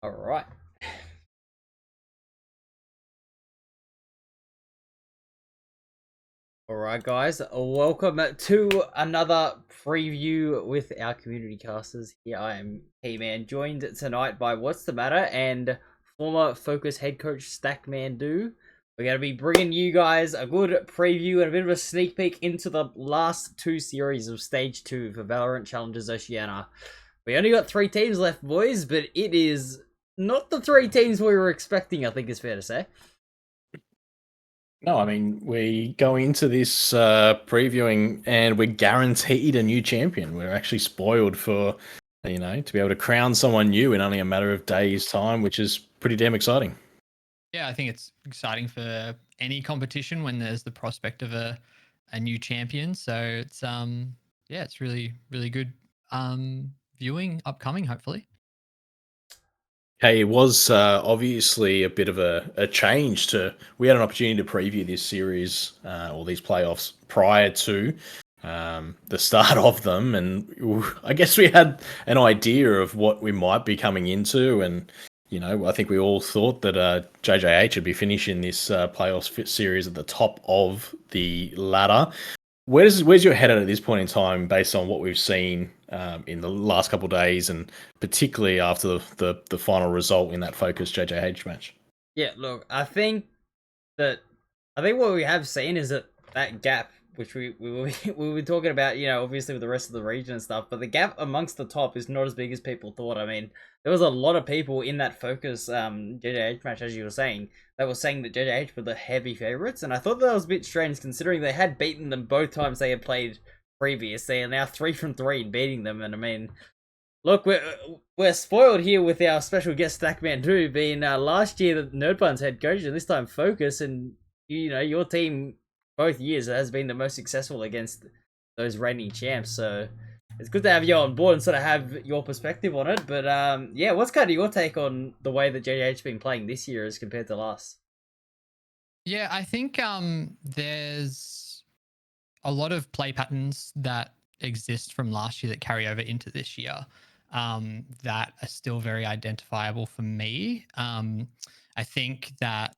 All right. All right, guys. Welcome to another preview with our community casters. Here I am, He-Man, joined tonight by What's the Matter and former Focus head coach Stackman Do. We're going to be bringing you guys a good preview and a bit of a sneak peek into the last two series of Stage 2 for Valorant Challengers Oceania. We only got 3 teams left, boys, but it is not the 3 teams we were expecting, I think is fair to say. No, I mean, we go into this previewing and we're guaranteed a new champion. We're actually spoiled for, to be able to crown someone new in only a matter of days' time, which is pretty damn exciting. Yeah, I think it's exciting for any competition when there's the prospect of a new champion. So it's it's really good viewing upcoming, hopefully. Hey, it was obviously a bit of a change to. We had an opportunity to preview this series or these playoffs prior to the start of them, and I guess we had an idea of what we might be coming into. And I think we all thought that JieJieHao would be finishing this playoffs series at the top of the ladder. Where's your head at this point in time, based on what we've seen in the last couple of days, and particularly after the final result in that Focus JJH match? Yeah, look, I think what we have seen is that gap, which we were talking about, obviously with the rest of the region and stuff, but the gap amongst the top is not as big as people thought. I mean, there was a lot of people in that Focus JJH match, as you were saying, that were saying that JJH were the heavy favorites, and I thought that was a bit strange considering they had beaten them both times they had played previous. They are now 3 from 3 in beating them, and I mean, look, we're spoiled here with our special guest Stackman too, being last year the Nerdpun's head coach, and this time Focus, and your team both years has been the most successful against those reigning champs. So it's good to have you on board and sort of have your perspective on it. But what's kind of your take on the way that JJH's been playing this year as compared to last? Yeah, I think there's a lot of play patterns that exist from last year that carry over into this year that are still very identifiable for me. I think that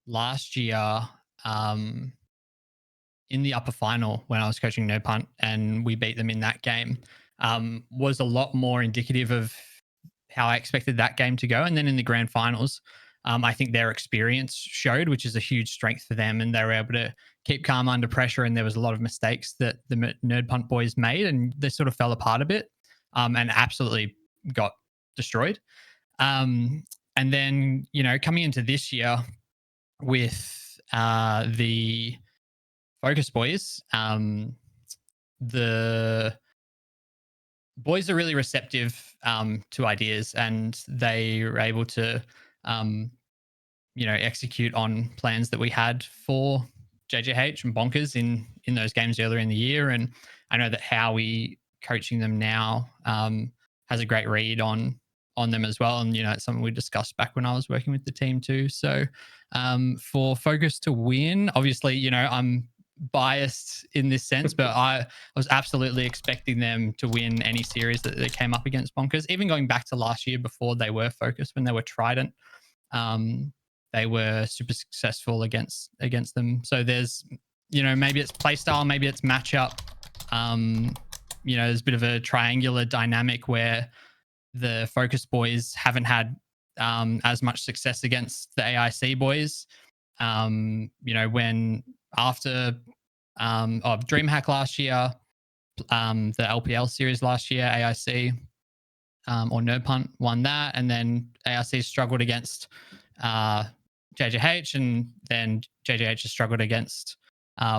last year, in the upper final when I was coaching No Punt and we beat them in that game, was a lot more indicative of how I expected that game to go. And then in the grand finals, I think their experience showed, which is a huge strength for them, and they were able to keep calm under pressure. And there was a lot of mistakes that the Nerd Punt boys made, and they sort of fell apart a bit and absolutely got destroyed. And then, coming into this year with the Focus boys, the boys are really receptive to ideas, and they are able to execute on plans that we had for JJH and Bonkers in those games earlier in the year. And I know that Howie coaching them now has a great read on them as well. And it's something we discussed back when I was working with the team too. So for Focus to win, obviously, I'm biased in this sense, but I was absolutely expecting them to win any series that they came up against Bonkers. Even going back to last year before they were Focused, when they were Trident, they were super successful against them. So there's, maybe it's playstyle, maybe it's matchup. There's a bit of a triangular dynamic where the Focus boys haven't had as much success against the AIC boys. When after DreamHack last year, the LPL series last year, AIC or Nerd Punt won that, and then AIC struggled against JJH, and then JJH has struggled against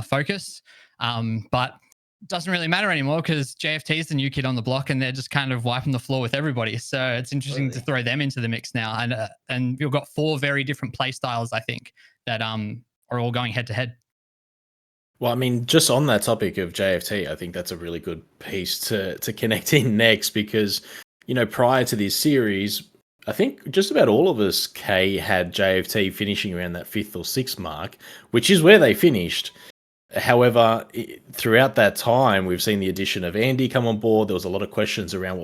Focus. But it doesn't really matter anymore because JFT is the new kid on the block, and they're just kind of wiping the floor with everybody. So it's interesting to throw them into the mix now, and you've got 4 very different play styles, I think, that are all going head to head. Well, I mean, just on that topic of JFT, I think that's a really good piece to connect in next, because, prior to this series, I think just about all of us, had JFT finishing around that 5th or 6th mark, which is where they finished. However, throughout that time, we've seen the addition of Andy come on board. There was a lot of questions around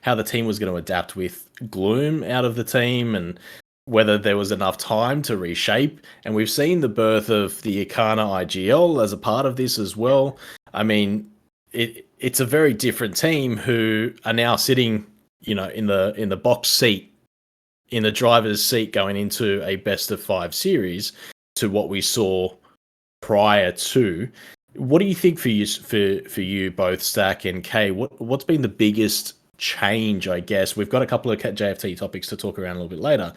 how the team was going to adapt with Gloom out of the team, and whether there was enough time to reshape. And we've seen the birth of the Ikana IGL as a part of this as well. I mean, it's a very different team who are now sitting, in the box seat, in the driver's seat, going into a best of 5 series to what we saw prior to. What do you think for you both, Stack and Kay? What's been the biggest change? I guess we've got a couple of JFT topics to talk around a little bit later,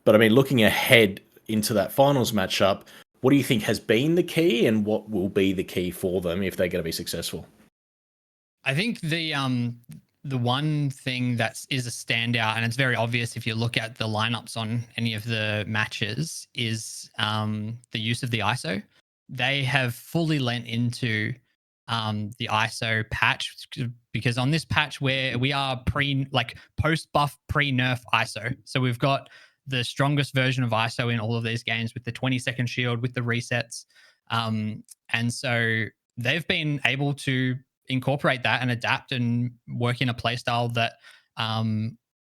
but I mean, looking ahead into that finals matchup, what do you think has been the key, and what will be the key for them if they're going to be successful? I think the one thing that is a standout, and it's very obvious if you look at the lineups on any of the matches, is the use of the ISO. They have fully lent into the ISO patch, because on this patch where we are post buff pre nerf ISO, so we've got the strongest version of ISO in all of these games with the 20-second shield, with the resets, and so they've been able to incorporate that and adapt and work in a playstyle that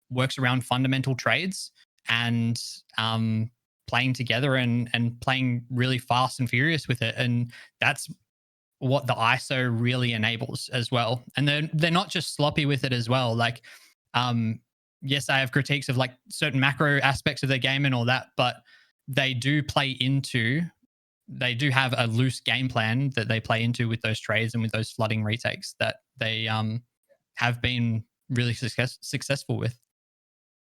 works around fundamental trades and playing together and playing really fast and furious with it. And that's what the ISO really enables as well. And they're not just sloppy with it as well. Like, yes, I have critiques of like certain macro aspects of their game and all that, but they do have a loose game plan that they play into with those trades and with those flooding retakes that they have been really successful with.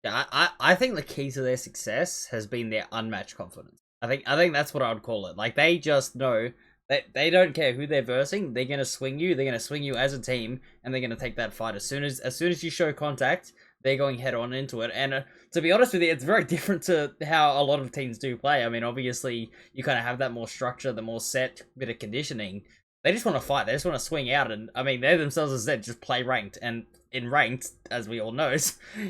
Yeah, I think the key to their success has been their unmatched confidence. I think that's what I would call it. Like, they just know that they don't care who they're versing. They're gonna swing you. They're gonna swing you as a team, and they're gonna take that fight as soon as you show contact. They're going head on into it. And to be honest with you, it's very different to how a lot of teams do play. I mean, obviously, you kind of have that more structure, the more set bit of conditioning. They just want to fight. They just want to swing out. And I mean, they themselves, as said, just play ranked. And in ranked, as we all know,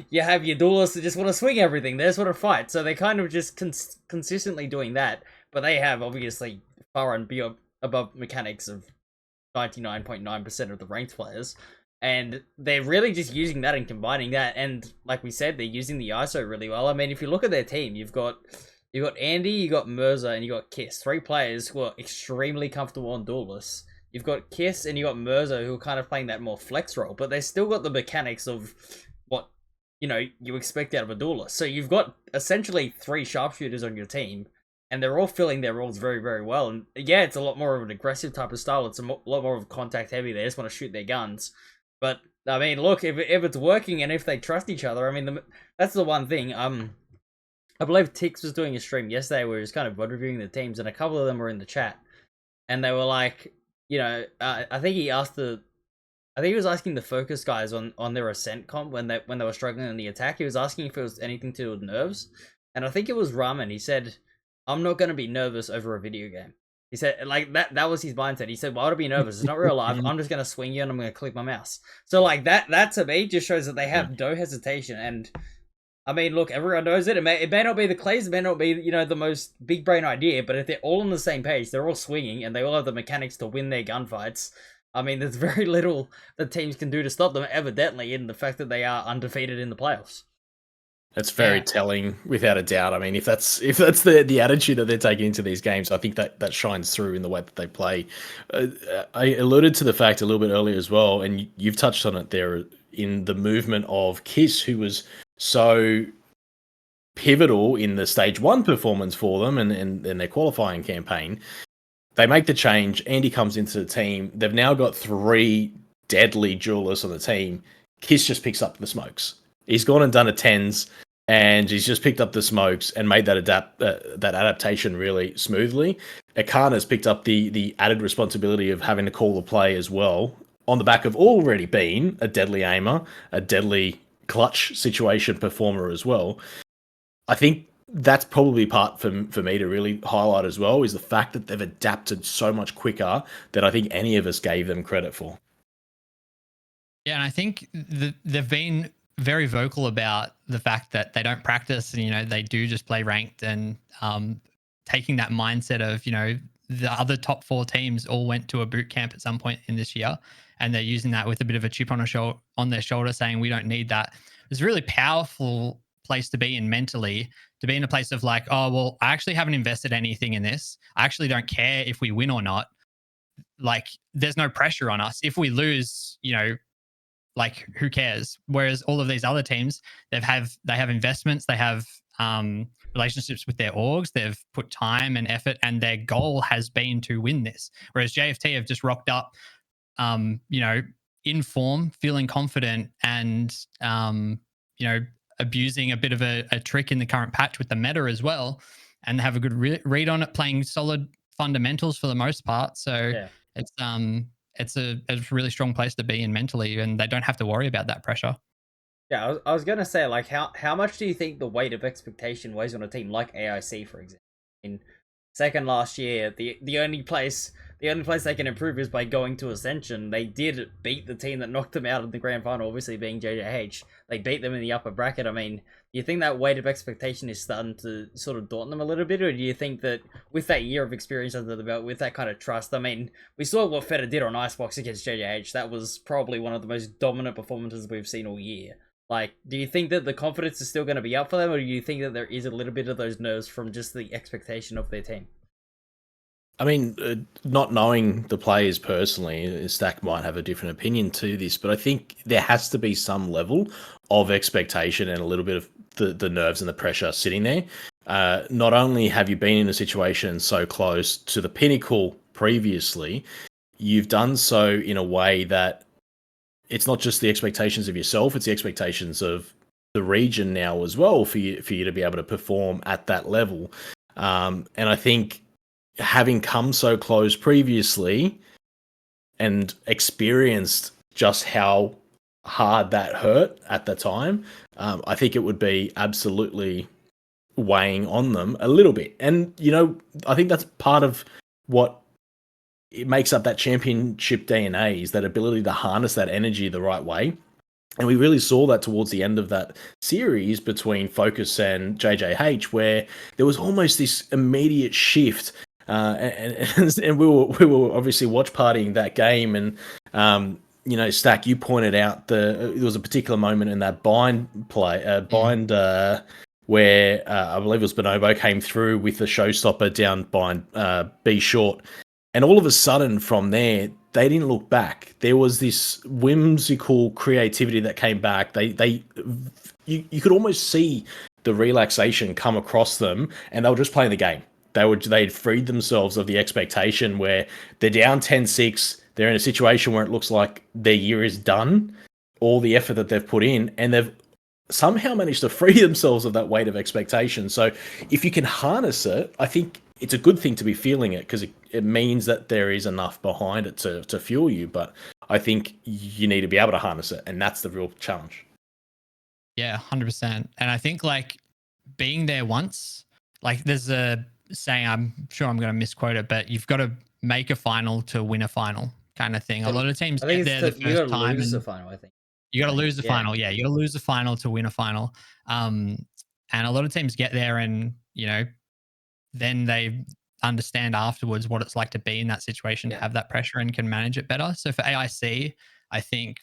you have your duelists that just want to swing everything. They just want to fight. So they're kind of just consistently doing that. But they have, obviously, far and beyond above mechanics of 99.9% of the ranked players. And they're really just using that and combining that. And like we said, they're using the ISO really well. I mean, if you look at their team, you've got Andy, you got Mirza, and you got Kiss. 3 players who are extremely comfortable on duelists. You've got Kiss and you got Mirza, who are kind of playing that more flex role, but they still got the mechanics of what you expect out of a duelist. So you've got essentially 3 sharpshooters on your team, and they're all filling their roles very, very well. And yeah, it's a lot more of an aggressive type of style. It's a lot more of contact heavy. They just want to shoot their guns. But I mean, look, if it's working and if they trust each other, I mean, that's the one thing. I believe Tix was doing a stream yesterday where he was kind of reviewing the teams, and a couple of them were in the chat, and they were like, I think he was asking the focus guys on their Ascent comp when they were struggling in the attack. He was asking if it was anything to do with nerves, and I think it was Ramen. He said, "I'm not going to be nervous over a video game." He said, like, that was his mindset. He said, why would I be nervous? It's not real life. I'm just going to swing you and I'm going to click my mouse. So, like, that to me just shows that they have no hesitation. And, I mean, look, everyone knows it. It may not be the Clays, it may not be, the most big brain idea, but if they're all on the same page, they're all swinging, and they all have the mechanics to win their gunfights, I mean, there's very little that teams can do to stop them, evidently, in the fact that they are undefeated in the playoffs. That's very telling, without a doubt. I mean, if that's the attitude that they're taking into these games, I think that shines through in the way that they play. I alluded to the fact a little bit earlier as well, and you've touched on it there in the movement of Kiss, who was so pivotal in the stage 1 performance for them and their qualifying campaign. They make the change. Andy comes into the team. They've now got 3 deadly duelists on the team. Kiss just picks up the smokes. He's gone and done a tens, and he's just picked up the smokes and made that adaptation really smoothly. Akana's picked up the added responsibility of having to call the play as well, on the back of already being a deadly aimer, a deadly clutch situation performer as well. I think that's probably part for me to really highlight as well, is the fact that they've adapted so much quicker than I think any of us gave them credit for. Yeah, and I think they've been very vocal about the fact that they don't practice and, they do just play ranked, and taking that mindset of, the other top 4 teams all went to a boot camp at some point in this year, and they're using that with a bit of a chip on their shoulder, saying we don't need that. It's a really powerful place to be in mentally, to be in a place of like, oh well, I actually haven't invested anything in this. I actually don't care if we win or not. Like, there's no pressure on us. If we lose, like, who cares? Whereas all of these other teams, they have investments, they have relationships with their orgs, they've put time and effort, and their goal has been to win this. Whereas JFT have just rocked up, in form, feeling confident, and abusing a bit of a trick in the current patch with the meta as well, and have a good read on it, playing solid fundamentals for the most part. So Yeah. it's a really strong place to be in mentally, and they don't have to worry about that pressure. Yeah, I was gonna say, like, how much do you think the weight of expectation weighs on a team like AIC, for example? In second last year, the only place they can improve is by going to Ascension. They did beat the team that knocked them out of the grand final, obviously being JJH. They beat them in the upper bracket. I mean, do you think that weight of expectation is starting to sort of daunt them a little bit, or do you think that with that year of experience under the belt, with that kind of trust, I mean, we saw what Feta did on Icebox against JJH. That was probably one of the most dominant performances we've seen all year. Like, do you think that the confidence is still going to be up for them, or do you think that there is a little bit of those nerves from just the expectation of their team? I mean, not knowing the players personally, Stack might have a different opinion to this, but I think there has to be some level of expectation and a little bit of the nerves and the pressure sitting there. Not only have you been in a situation so close to the pinnacle previously, you've done so in a way that it's not just the expectations of yourself, it's the expectations of the region now as well for you to be able to perform at that level. And I think having come so close previously and experienced just how hard that hurt at the time, I think it would be absolutely weighing on them a little bit. And, I think that's part of what it makes up that championship DNA, is that ability to harness that energy the right way. And we really saw that towards the end of that series between Focus and JJH, where there was almost this immediate shift. And we were obviously watch partying that game, and Stack, you pointed out there was a particular moment in that bind where I believe it was Bonobo came through with the showstopper down bind B short. And all of a sudden from there, they didn't look back. There was this whimsical creativity that came back. You could almost see the relaxation come across them, and they were just playing the game. They'd freed themselves of the expectation where they're down 10-6. They're in a situation where it looks like their year is done, all the effort that they've put in, and they've somehow managed to free themselves of that weight of expectation. So if you can harness it, I think it's a good thing to be feeling it, because it means that there is enough behind it to fuel you. But I think you need to be able to harness it, and that's the real challenge. Yeah, 100%. And I think, like, being there once, like, there's a saying, I'm sure I'm going to misquote it, but you've got to make a final to win a final, kind of thing. A lot of teams get there the first time, lose the final, I think. You got to lose the final. Yeah, you got to lose the final to win a final. And a lot of teams get there, and then they understand afterwards what it's like to be in that situation, to have that pressure, and can manage it better. So for AIC, I think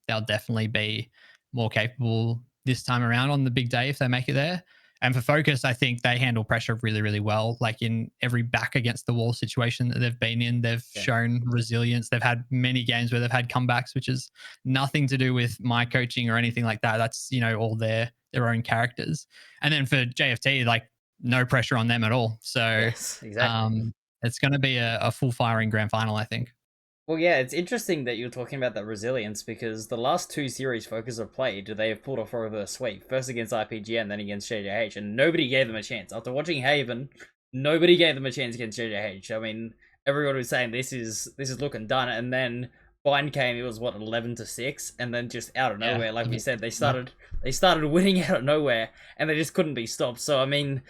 they'll definitely be more capable this time around on the big day if they make it there. And for Focus, I think they handle pressure really, really well. Like, in every back against the wall situation that they've been in, they've shown resilience. They've had many games where they've had comebacks, which is nothing to do with my coaching or anything like that. That's, all their own characters. And then for JFT, like, no pressure on them at all. So yes, exactly. It's going to be a full firing grand final, I think. Well, yeah, it's interesting that you're talking about that resilience, because the last 2 series Focus have played, they have pulled off a reverse sweep. First against IPG and then against JJH, and nobody gave them a chance. After watching Haven, nobody gave them a chance against JJH. I mean, everyone was saying this is looking done, and then Bind came, it was 11-6, and then just out of nowhere, like we said, they started winning out of nowhere, and they just couldn't be stopped. So I mean,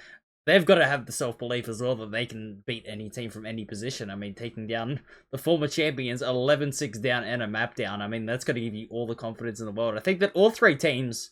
they've got to have the self-belief as well that they can beat any team from any position. I mean, taking down the former champions 11-6 down and a map down, I mean, that's got to give you all the confidence in the world. I think that all 3 teams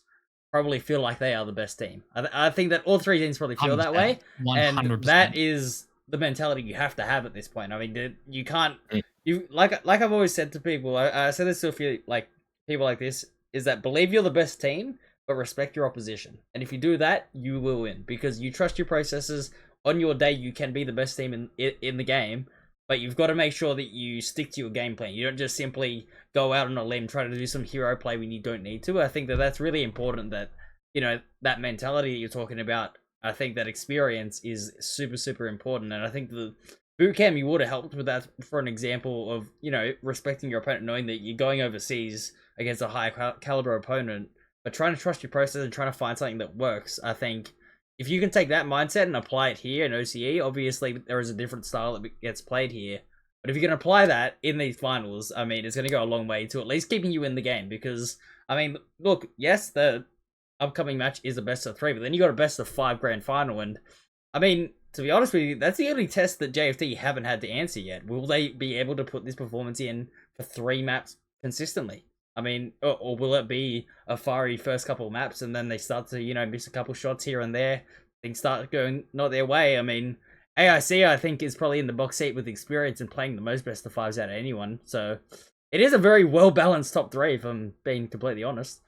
probably feel like they are the best team. I think that all 3 teams probably feel that way. 100%. And that is the mentality you have to have at this point. I mean, you can't Mm. you like I've always said to people. I said this to a few like people like this is that believe you're the best team, but respect your opposition. And if you do that, you will win because you trust your processes. On your day, you can be the best team in the game, but you've got to make sure that you stick to your game plan. You don't just simply go out on a limb, try to do some hero play when you don't need to. I think that that's really important. That that mentality that you're talking about. I think that experience is super, super important. And I think the boot camp, you would have helped with that for an example of, respecting your opponent, knowing that you're going overseas against a high caliber opponent, but trying to trust your process and trying to find something that works. I think if you can take that mindset and apply it here in OCE, obviously there is a different style that gets played here. But if you can apply that in these finals, I mean, it's going to go a long way to at least keeping you in the game. Because, I mean, look, yes, the upcoming match is a best of 3, but then you got a best of 5 grand final, and I mean, to be honest with you, that's the only test that JFT haven't had to answer yet. Will they be able to put this performance in for 3 maps consistently? I mean, or will it be a fiery first couple maps and then they start to, miss a couple shots here and there, things start going not their way? I mean, AIC, I think, is probably in the box seat with experience and playing the most best of 5s out of anyone, so it is a very well-balanced top 3, if I'm being completely honest.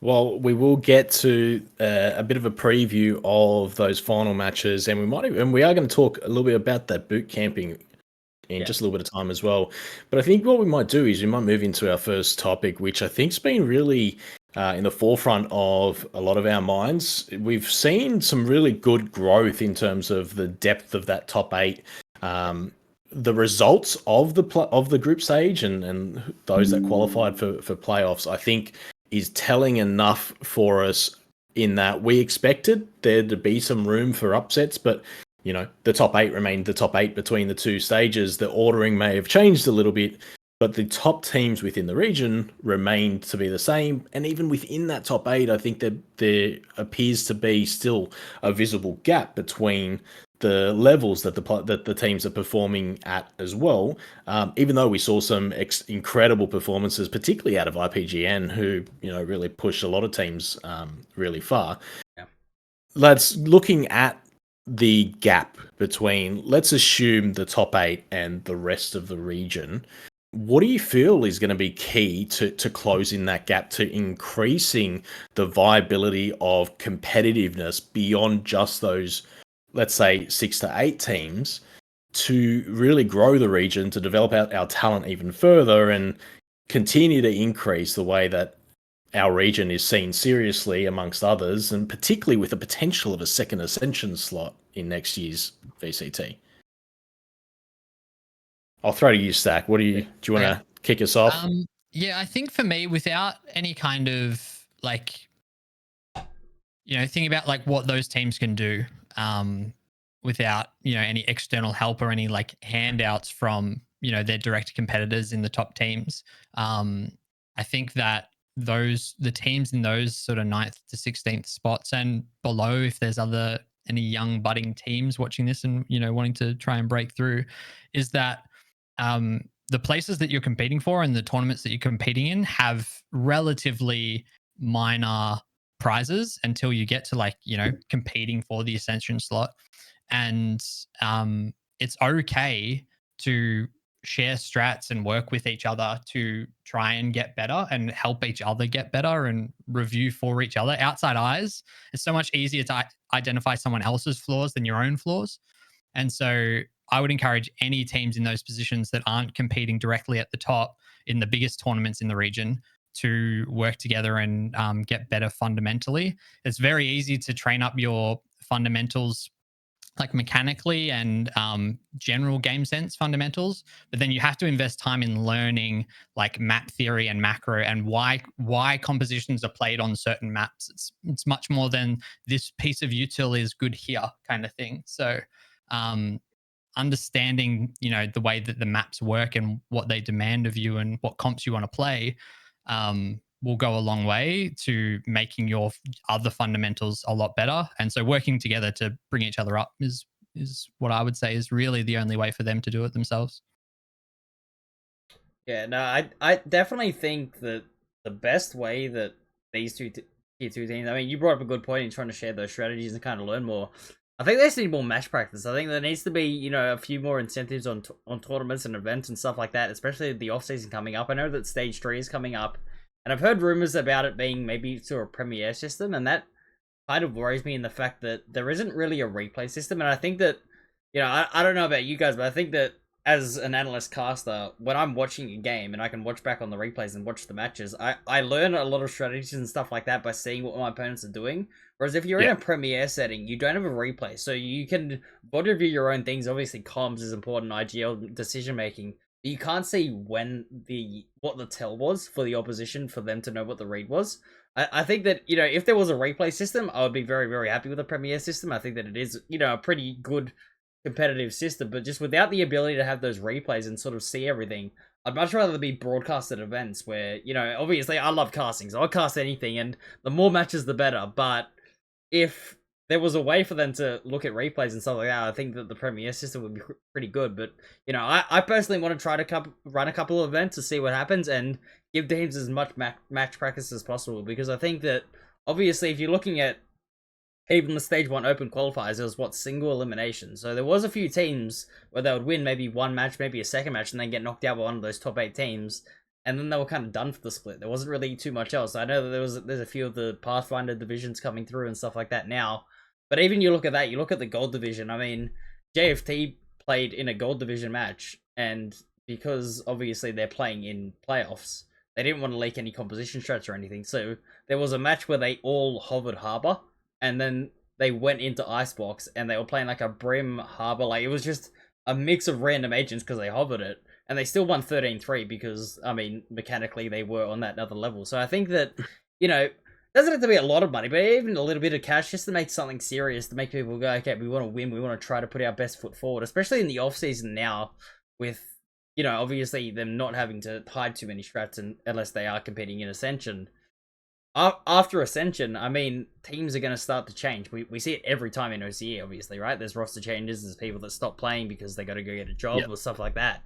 Well, we will get to a bit of a preview of those final matches, and we are going to talk a little bit about that boot camping in just a little bit of time as well. But I think what we might do is we might move into our first topic, which I think's been really in the forefront of a lot of our minds. We've seen some really good growth in terms of the depth of that top 8. The results of the group stage and those that qualified for playoffs, I think, is telling enough for us in that we expected there to be some room for upsets, but the top 8 remained the top 8 between the 2 stages. The ordering may have changed a little bit, but the top teams within the region remained to be the same. And even within that top 8, I think that there appears to be still a visible gap between the levels that the teams are performing at as well. Even though we saw some incredible performances, particularly out of IPGN, who really pushed a lot of teams really far. Yeah. Let's looking at the gap between, let's assume, the top 8 and the rest of the region. What do you feel is going to be key to closing that gap, to increasing the viability of competitiveness beyond just those, let's say, 6 to 8 teams, to really grow the region, to develop our talent even further and continue to increase the way that our region is seen seriously amongst others, and particularly with the potential of a second Ascension slot in next year's VCT? I'll throw to you, Stack. Do you want to kick us off? Yeah, I think for me, without any kind of thinking about what those teams can do, without any external help or any handouts from their direct competitors in the top teams, I think that the teams in those sort of 9th to 16th spots and below, if there's any young budding teams watching this and wanting to try and break through, is that the places that you're competing for and the tournaments that you're competing in have relatively minor prizes until you get to competing for the Ascension slot. And it's okay to share strats and work with each other to try and get better and help each other get better and review for each other. Outside eyes, it's so much easier to identify someone else's flaws than your own flaws. And so I would encourage any teams in those positions that aren't competing directly at the top in the biggest tournaments in the region to work together and get better fundamentally. It's very easy to train up your fundamentals mechanically and general game sense fundamentals, but then you have to invest time in learning map theory and macro and why compositions are played on certain maps. It's much more than this piece of util is good here kind of thing. So understanding the way that the maps work and what they demand of you and what comps you want to play will go a long way to making your other fundamentals a lot better. And so working together to bring each other up is what I would say is really the only way for them to do it themselves. Yeah, no, I definitely think that the best way that these tier 2 teams, I mean, you brought up a good point in trying to share those strategies and kind of learn more. I think they just need more match practice. I think there needs to be, you know, a few more incentives on tournaments and events and stuff like that, especially the off season coming up. I know that Stage 3 is coming up, and I've heard rumors about it being maybe to a Premiere system, and that kind of worries me in the fact that there isn't really a replay system. And I think that, you know, I don't know about you guys, but I think that as an analyst caster, when I'm watching a game and I can watch back on the replays and watch the matches, I learn a lot of strategies and stuff like that by seeing what my opponents are doing. Whereas if you're in a Premiere setting, you don't have a replay, so you can body review your own things. Obviously, comms is important, IGL decision making. You can't see what the tell was for the opposition for them to know what the read was. I think that, you know, if there was a replay system, I would be very, very happy with the Premiere system. I think that it is, you know, a pretty good competitive system, but just without the ability to have those replays and sort of see everything, I'd much rather be broadcasted events where, you know, obviously I love casting, so I'll cast anything, and the more matches the better, but if there was a way for them to look at replays and stuff like that, I think that the Premiere system would be pretty good. But, you know, I personally want to try to run a couple of events to see what happens and give teams as much match practice as possible, because I think that, obviously, if you're looking at even the Stage 1 Open qualifiers, it was, single elimination. So there was a few teams where they would win maybe one match, maybe a second match, and then get knocked out by one of those top 8 teams, and then they were kind of done for the split. There wasn't really too much else. I know that there's a few of the Pathfinder divisions coming through and stuff like that now, but even you look at that, you look at the Gold Division, I mean, JFT played in a Gold Division match, and because obviously they're playing in playoffs, they didn't want to leak any composition strats or anything, so there was a match where they all hovered Harbor, and then they went into Icebox, and they were playing like a Brim Harbor, like it was just a mix of random agents because they hovered it, and they still won 13-3 because, I mean, mechanically they were on that other level. So I think that, you know, it doesn't have to be a lot of money, but even a little bit of cash just to make something serious, to make people go, okay, we want to win, we want to try to put our best foot forward, especially in the off-season now with, you know, obviously them not having to hide too many strats unless they are competing in Ascension. After Ascension, I mean, teams are going to start to change. We see it every time in OCE, obviously, right? There's roster changes, there's people that stop playing because they got to go get a job or stuff like that.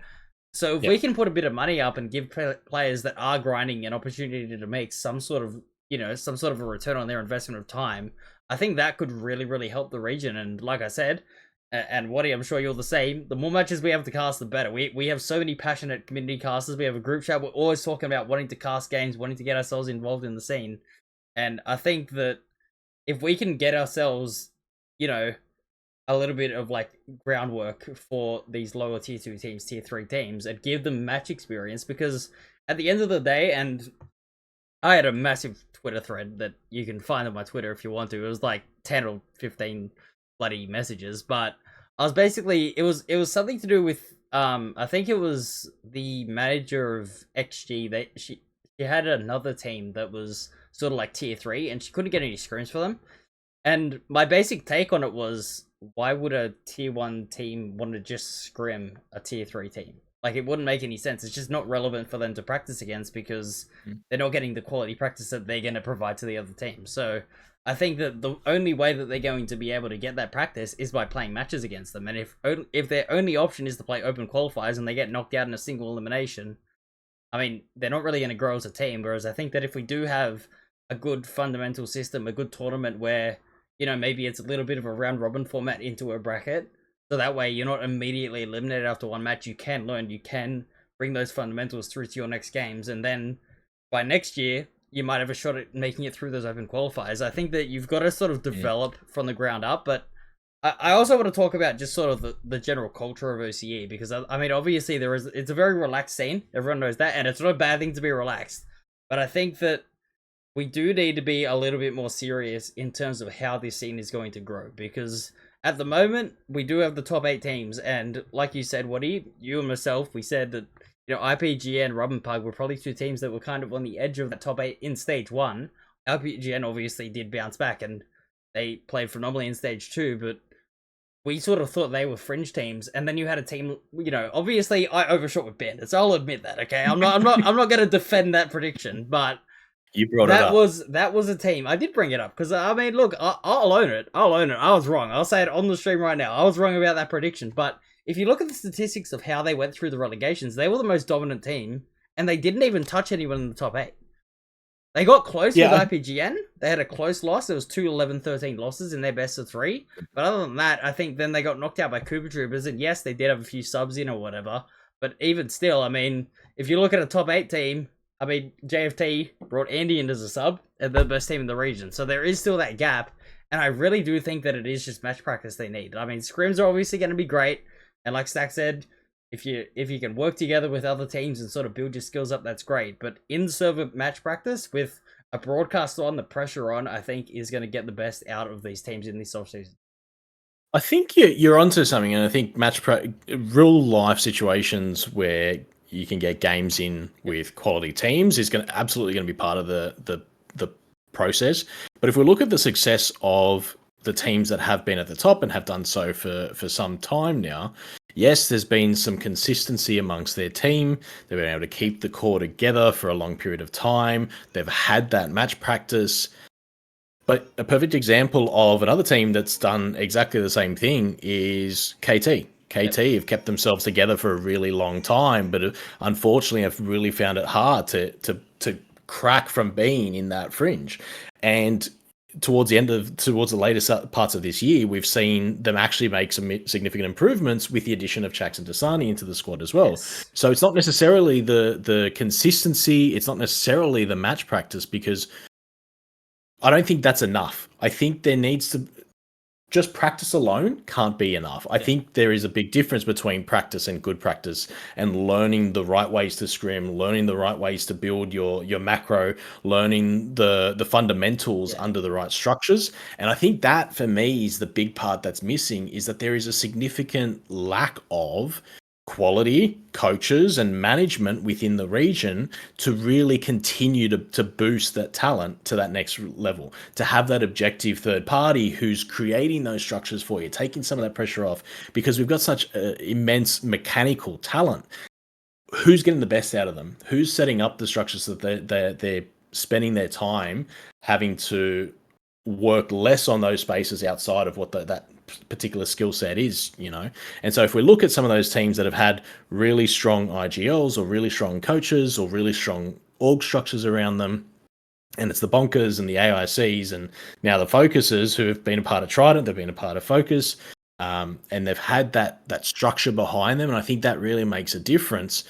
So if we can put a bit of money up and give players that are grinding an opportunity to make some sort of, you know, some sort of a return on their investment of time, I think that could really, really help the region. And like I said, and Waddy, I'm sure you're the same, the more matches we have to cast, the better. We have so many passionate community casters. We have a group chat. We're always talking about wanting to cast games, wanting to get ourselves involved in the scene. And I think that if we can get ourselves, you know, a little bit of like groundwork for these lower tier 2 teams, tier 3 teams, and give them match experience, because at the end of the day, and I had a massive Twitter thread that you can find on my Twitter if you want to. It was like 10 or 15 bloody messages, but I was basically, it was something to do with I think it was the manager of XG. She had another team that was sort of like tier 3, and she couldn't get any scrims for them. And my basic take on it was, why would a tier 1 team want to just scrim a tier 3 team? Like, it wouldn't make any sense. It's just not relevant for them to practice against, because they're not getting the quality practice that they're going to provide to the other team. So I think that the only way that they're going to be able to get that practice is by playing matches against them. And if their only option is to play open qualifiers and they get knocked out in a single elimination, I mean, they're not really going to grow as a team. Whereas I think that if we do have a good fundamental system, a good tournament where, you know, maybe it's a little bit of a round robin format into a bracket, so that way you're not immediately eliminated after one match. You can learn, you can bring those fundamentals through to your next games, and then by next year you might have a shot at making it through those open qualifiers. I think that you've got to sort of develop from the ground up, but I also want to talk about just sort of the general culture of OCE, because I mean, obviously it's a very relaxed scene, everyone knows that, and it's not a bad thing to be relaxed, but I think that we do need to be a little bit more serious in terms of how this scene is going to grow, because at the moment, we do have the top 8 teams, and like you said, Waddy, you and myself, we said that, you know, IPGN and Robin Pug were probably 2 teams that were kind of on the edge of that top 8 in Stage 1. IPGN obviously did bounce back, and they played phenomenally in Stage 2, but we sort of thought they were fringe teams, and then you had a team, you know, obviously I overshot with Bandits, I'll admit that, okay? I'm not going to defend that prediction, but you brought it up. That was a team. I did bring it up because, I mean, look, I'll own it. I was wrong. I'll say it on the stream right now. I was wrong about that prediction. But if you look at the statistics of how they went through the relegations, they were the most dominant team, and they didn't even touch anyone in the top 8. They got close with Yeah, IPGN. They had a close loss. It was 2 11-13 losses in their best of 3. But other than that, I think then they got knocked out by Cooper Troopers. And yes, they did have a few subs in or whatever. But even still, I mean, if you look at a top 8 team, I mean, JFT brought Andy in as a sub, and they're the best team in the region. So there is still that gap. And I really do think that it is just match practice they need. I mean, scrims are obviously going to be great. And like Stack said, if you can work together with other teams and sort of build your skills up, that's great. But in server match practice with a broadcast on, the pressure on, I think is going to get the best out of these teams in this offseason. I think you're onto something, and I think real life situations where you can get games in with quality teams is absolutely going to be part of the process. But if we look at the success of the teams that have been at the top and have done so for some time now, yes, there's been some consistency amongst their team. They've been able to keep the core together for a long period of time. They've had that match practice. But a perfect example of another team that's done exactly the same thing is KT. KT have kept themselves together for a really long time, but unfortunately have really found it hard to crack from being in that fringe. And towards the latest parts of this year, we've seen them actually make some significant improvements with the addition of Chax and Dasani into the squad as well. Yes. So it's not necessarily the consistency, it's not necessarily the match practice, because I don't think that's enough. I think there needs to just practice alone can't be enough. I think there is a big difference between practice and good practice, and learning the right ways to scrim, learning the right ways to build your macro, learning the fundamentals under the right structures. And I think that for me is the big part that's missing, is that there is a significant lack of quality coaches and management within the region to really continue to boost that talent to that next level, to have that objective third party who's creating those structures for you, taking some of that pressure off, because we've got such immense mechanical talent. Who's getting the best out of them? Who's setting up the structures so that they're spending their time having to work less on those spaces outside of what that particular skill set is, you know? And so if we look at some of those teams that have had really strong IGLs or really strong coaches or really strong org structures around them, and it's the Bonkers and the AICs and now the Focusers who have been a part of Trident, they've been a part of Focus, and they've had that structure behind them, and I think that really makes a difference.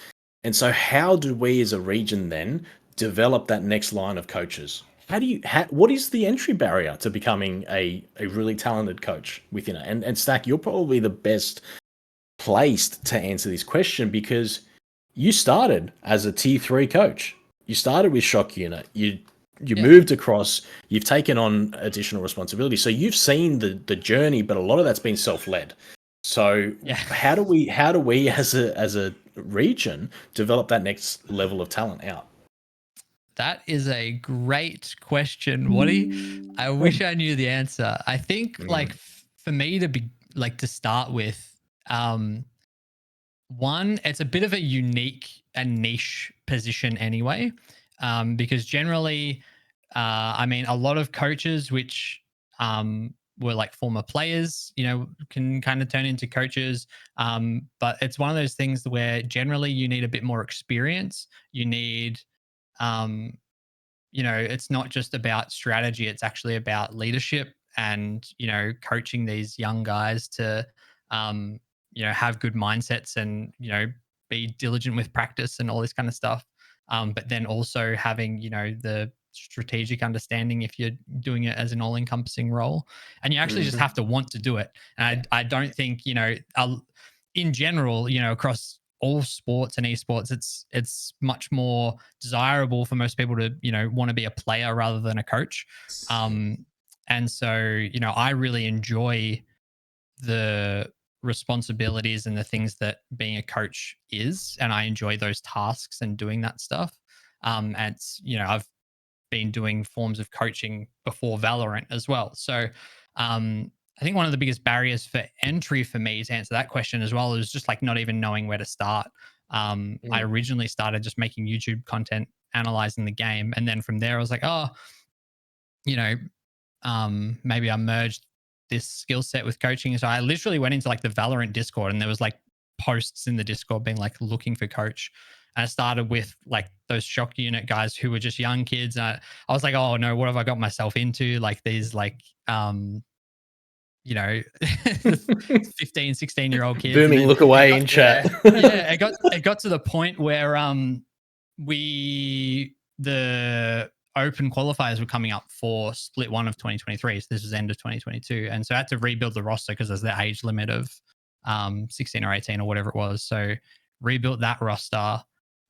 And so how do we as a region then develop that next line of coaches? What is the entry barrier to becoming a really talented coach within it? And Stack, you're probably the best placed to answer this question, because you started as a tier 3 coach. You started with Shock Unit. You moved across, you've taken on additional responsibility. So you've seen the journey, but a lot of that's been self-led. So how do we as a region develop that next level of talent out? That is a great question, Waddy. I wish I knew the answer. I think like for me to start with, one, it's a bit of a unique and niche position anyway, because generally, I mean, a lot of coaches which were like former players, you know, can kind of turn into coaches. But it's one of those things where generally you need a bit more experience. You need you know, it's not just about strategy, it's actually about leadership and, you know, coaching these young guys to, you know, have good mindsets and, you know, be diligent with practice and all this kind of stuff. But then also having, you know, the strategic understanding if you're doing it as an all encompassing role. And you actually just have to want to do it. And I don't think, you know, in general, you know, across all sports and esports, it's much more desirable for most people to, you know, want to be a player rather than a coach. And so, you know, I really enjoy the responsibilities and the things that being a coach is, and I enjoy those tasks and doing that stuff. And it's, you know, I've been doing forms of coaching before Valorant as well. So I think one of the biggest barriers for entry for me, to answer that question as well, is just like not even knowing where to start. I originally started just making YouTube content, analyzing the game. And then from there, I was like, oh, you know, maybe I merged this skill set with coaching. So I literally went into like the Valorant Discord, and there was like posts in the Discord being like looking for coach. And I started with like those shock unit guys who were just young kids. I was like, oh no, what have I got myself into? Like these like, you know, 15, 16-year-old kids. Booming look away in chat. Yeah, it got to the point where the open qualifiers were coming up for split 1 of 2023. So this was end of 2022. And so I had to rebuild the roster because there's the age limit of 16 or 18 or whatever it was. So rebuilt that roster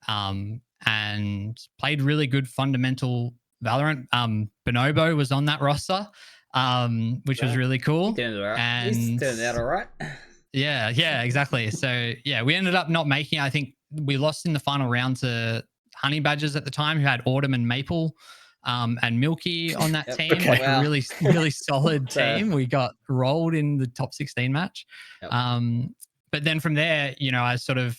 and played really good fundamental Valorant. Bonobo was on that roster, which was really cool. He's doing it all right. And He's turned out all right. Yeah, exactly. So yeah, we ended up not making. I think we lost in the final round to Honey Badgers at the time, who had Autumn and Maple, and Milky on that team. Okay. Like a really solid team. We got rolled in the top 16 match. Yep. But then from there, you know, I sort of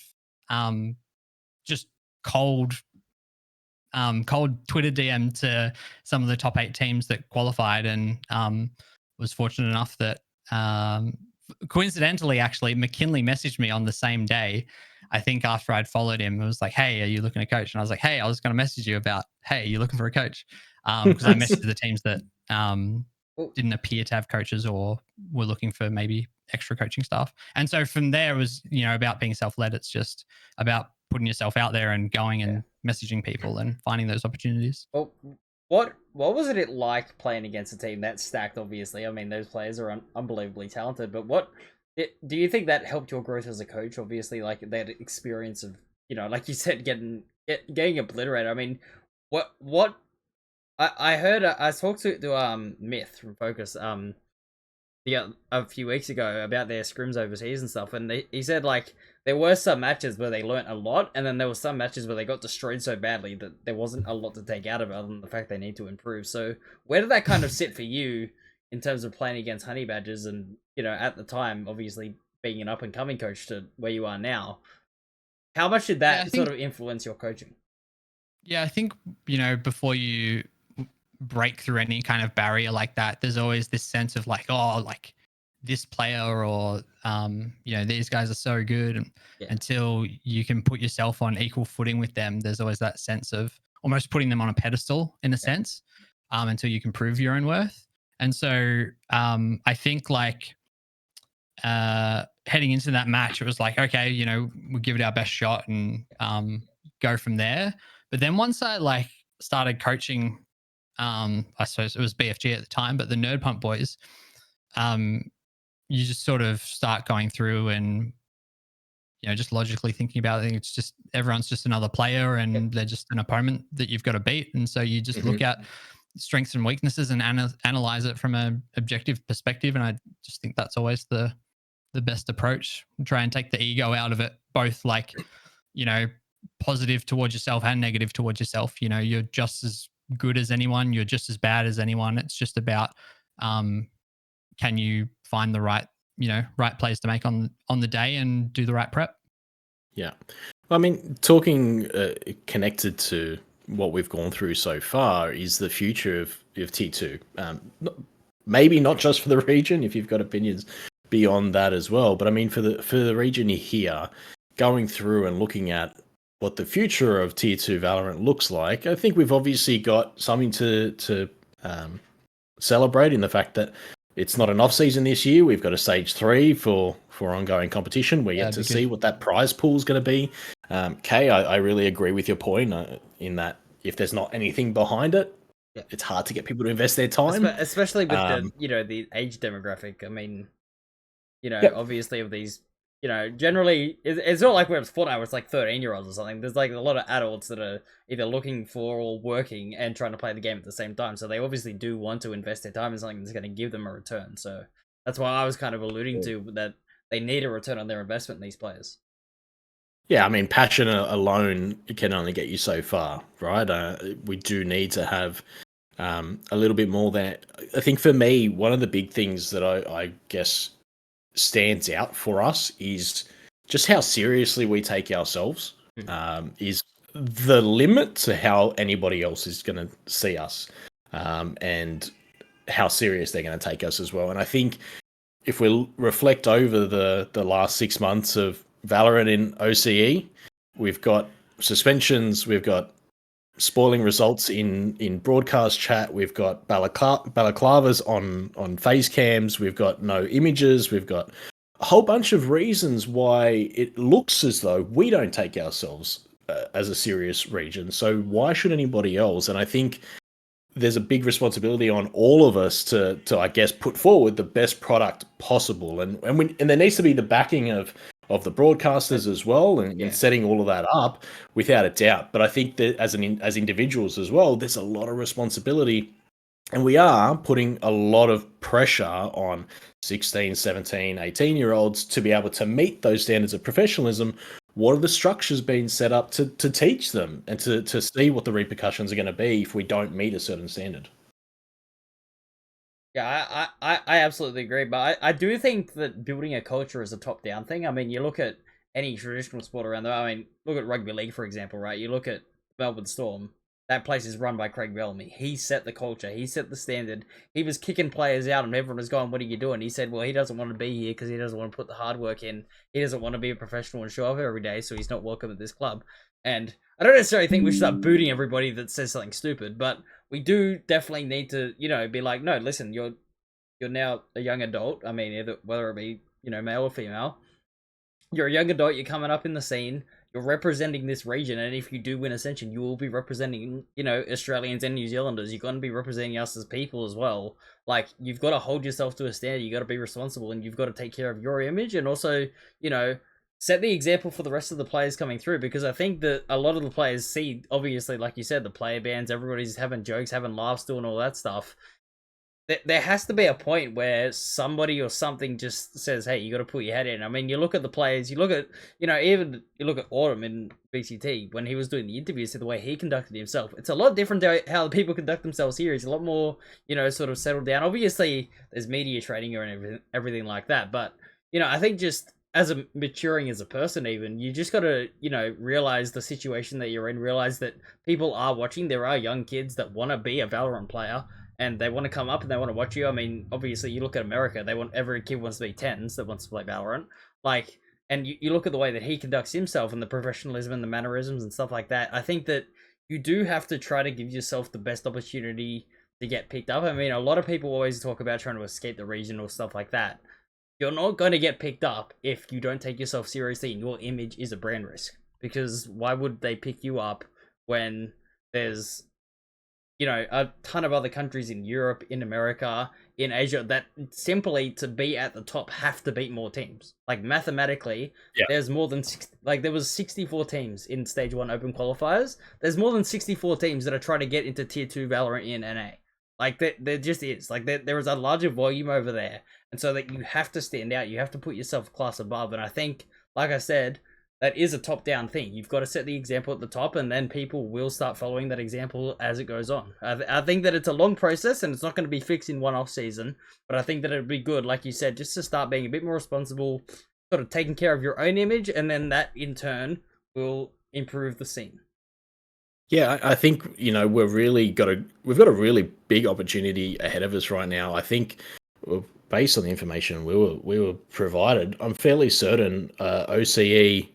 just cold Twitter DM to some of the top 8 teams that qualified, and was fortunate enough that coincidentally, actually, McKinley messaged me on the same day. I think after I'd followed him, it was like, "Hey, are you looking to coach?" And I was like, "Hey, I was going to message you about, hey, you looking for a coach?" Because I messaged the teams that didn't appear to have coaches or were looking for maybe extra coaching staff. And so from there, it was, you know, about being self-led. It's just about putting yourself out there and going and messaging people and finding those opportunities. Well, what was it like playing against a team that's stacked? Obviously, I mean, those players are unbelievably talented. But do you think that helped your growth as a coach? Obviously, like that experience of, you know, like you said, getting obliterated. I mean, what I heard, I talked to Myth from Focus a few weeks ago about their scrims overseas and stuff, and he said like there were some matches where they learnt a lot, and then there were some matches where they got destroyed so badly that there wasn't a lot to take out of it other than the fact they need to improve. So where did that kind of sit for you in terms of playing against Honey Badgers, and, you know, at the time obviously being an up and coming coach to where you are now? How much did that sort of influence your coaching? Yeah, I think, you know, before you break through any kind of barrier like that, there's always this sense of like, oh, like this player or you know, these guys are so good, and until you can put yourself on equal footing with them, there's always that sense of almost putting them on a pedestal in a sense, until you can prove your own worth. And so I think like heading into that match, it was like, okay, you know, we'll give it our best shot and go from there. But then once I like started coaching, I suppose it was BFG at the time, but the Nerd Pump boys, you just sort of start going through and, you know, just logically thinking about it. It's just everyone's just another player, and they're just an opponent that you've got to beat. And so you just look at strengths and weaknesses and analyze it from an objective perspective. And I just think that's always the best approach. Try and take the ego out of it, both like, you know, positive towards yourself and negative towards yourself. You know, you're just as good as anyone, you're just as bad as anyone. It's just about can you find the right plays to make on the day and do the right prep. Yeah, I mean, talking connected to what we've gone through so far is the future of T2. Maybe not just for the region, if you've got opinions beyond that as well, but I mean for the region here, going through and looking at what the future of Tier 2 Valorant looks like, I think we've obviously got something to celebrate in the fact that it's not an off-season this year. We've got a Stage 3 for ongoing competition. We're yet to see what that prize pool is going to be. Kay, I really agree with your point in that if there's not anything behind it, it's hard to get people to invest their time. Especially with the age demographic. I mean, obviously of these, generally, it's not like where it's Fortnite where it's like 13-year-olds or something. There's like a lot of adults that are either looking for or working and trying to play the game at the same time. So they obviously do want to invest their time in something that's going to give them a return. So that's why I was kind of alluding to that they need a return on their investment in these players. Yeah, I mean, passion alone can only get you so far, right? We do need to have a little bit more than... I think for me, one of the big things that I guess stands out for us is just how seriously we take ourselves. Is the limit to how anybody else is going to see us, and how serious they're going to take us as well. And I think if we reflect over the last 6 months of Valorant in OCE, we've got suspensions, we've got spoiling results in broadcast chat, we've got balaclavas on face cams, we've got no images, we've got a whole bunch of reasons why it looks as though we don't take ourselves as a serious region. So why should anybody else? And I think there's a big responsibility on all of us to I guess put forward the best product possible, and there needs to be the backing of the broadcasters as well, and setting all of that up without a doubt. But I think that as individuals as well, there's a lot of responsibility, and we are putting a lot of pressure on 16, 17, 18-year-olds to be able to meet those standards of professionalism. What are the structures being set up to teach them and to see what the repercussions are going to be if we don't meet a certain standard? Yeah, I absolutely agree, but I do think that building a culture is a top-down thing. I mean, you look at any traditional sport around there. I mean, look at rugby league, for example, right? You look at Melbourne Storm. That place is run by Craig Bellamy. He set the culture. He set the standard. He was kicking players out, and everyone was going, "What are you doing?" He said, "Well, he doesn't want to be here because he doesn't want to put the hard work in. He doesn't want to be a professional and show up every day, so he's not welcome at this club." And I don't necessarily think we should start booting everybody that says something stupid, but we do definitely need to, be like, "No, listen, you're now a young adult. I mean, whether it be, male or female, you're a young adult. You're coming up in the scene. You're representing this region, and if you do win Ascension, you will be representing, Australians and New Zealanders. You're going to be representing us as people as well. Like, you've got to hold yourself to a standard. You got to be responsible, and you've got to take care of your image, and also, set the example for the rest of the players coming through. Because I think that a lot of the players see, obviously, like you said, the player bans, everybody's having jokes, having laughs, doing all that stuff. There has to be a point where somebody or something just says, "Hey, you got to put your head in." I mean, you look at the players, you look at, even you look at Autumn in BCT when he was doing the interviews, the way he conducted himself. It's a lot different to how the people conduct themselves here. He's a lot more, sort of settled down. Obviously, there's media training and everything like that, but I think just as maturing as a person, even you just got to, realize the situation that you're in. Realize that people are watching. There are young kids that want to be a Valorant player. And they want to come up and they want to watch you. I mean, obviously, you look at America, every kid wants to be 10s that wants to play Valorant. Like, and you look at the way that he conducts himself and the professionalism and the mannerisms and stuff like that. I think that you do have to try to give yourself the best opportunity to get picked up. I mean, a lot of people always talk about trying to escape the region or stuff like that. You're not going to get picked up if you don't take yourself seriously and your image is a brand risk. Because why would they pick you up when there's a ton of other countries in Europe, in America, in Asia that simply to be at the top have to beat more teams. Like, mathematically, there's more than there was 64 teams in Stage 1 Open qualifiers. There's more than 64 teams that are trying to get into Tier 2 Valorant in NA. Like, there just is. Like, there is a larger volume over there. And so that you have to stand out. You have to put yourself a class above. And I think, like I said, that is a top-down thing. You've got to set the example at the top, and then people will start following that example as it goes on. I think that it's a long process, and it's not going to be fixed in one off-season, but I think that it would be good, like you said, just to start being a bit more responsible, sort of taking care of your own image, and then that, in turn, will improve the scene. Yeah, I think, we've got a really big opportunity ahead of us right now. I think, based on the information we were provided, I'm fairly certain OCE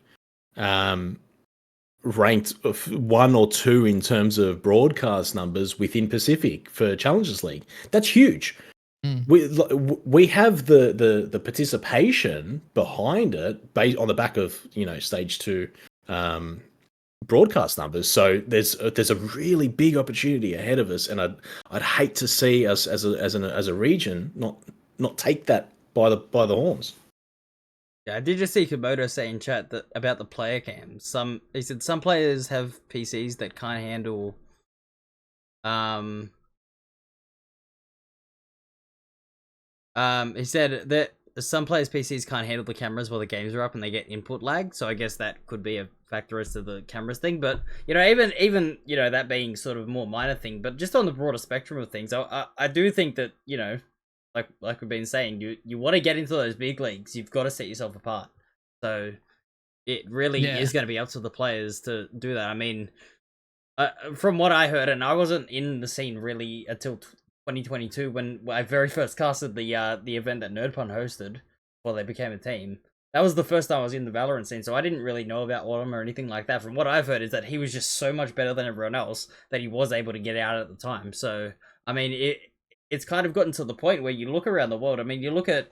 ranked 1 or 2 in terms of broadcast numbers within Pacific for Challengers League. That's huge. We have the participation behind it based on the back of Stage 2 broadcast numbers. So there's a really big opportunity ahead of us, and I'd hate to see us as a region not take that by the horns. Yeah, I did just see Komodo say in chat that about the player cams. He said some players have PCs that can't handle he said that some players' PCs can't handle the cameras while the games are up and they get input lag, so I guess that could be a factor as to the cameras thing. But even that being sort of more minor thing, but just on the broader spectrum of things, I do think that like we've been saying, you want to get into those big leagues, you've got to set yourself apart. So it really is going to be up to the players to do that. I mean, from what I heard, and I wasn't in the scene really until 2022 when I very first casted the event that NerdPun hosted before they became a team. that was the first time I was in the Valorant scene, so I didn't really know about Autumn or anything like that. From what I've heard is that he was just so much better than everyone else that he was able to get out at the time. So, I mean, it's kind of gotten to the point where you look around the world. I mean, you look at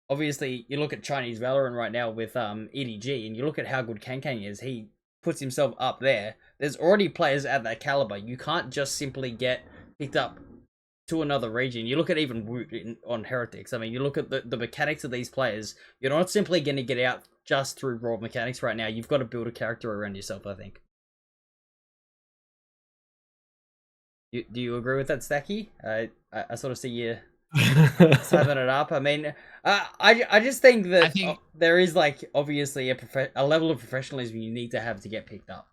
obviously you look at Chinese Valorant right now with EDG, and you look at how good Kang is. He puts himself up there. There's already players at that caliber. You can't just simply get picked up to another region. You look at even Woot on Heretics. I mean, you look at the mechanics of these players. You're not simply going to get out just through raw mechanics right now. You've got to build a character around yourself, I think. Do you agree with that, Stacky? I sort of see you sizing it up. I mean, I just think that there is like obviously a level of professionalism you need to have to get picked up.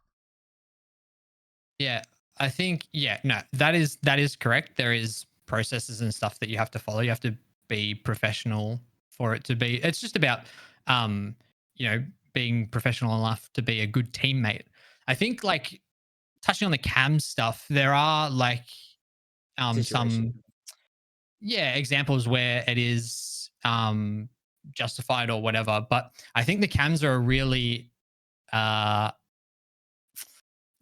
Yeah, I think no, that is correct. There is processes and stuff that you have to follow. You have to be professional for it to be. It's just about being professional enough to be a good teammate. I think like touching on the cam stuff, there are like some examples where it is justified or whatever, but I think the cams are really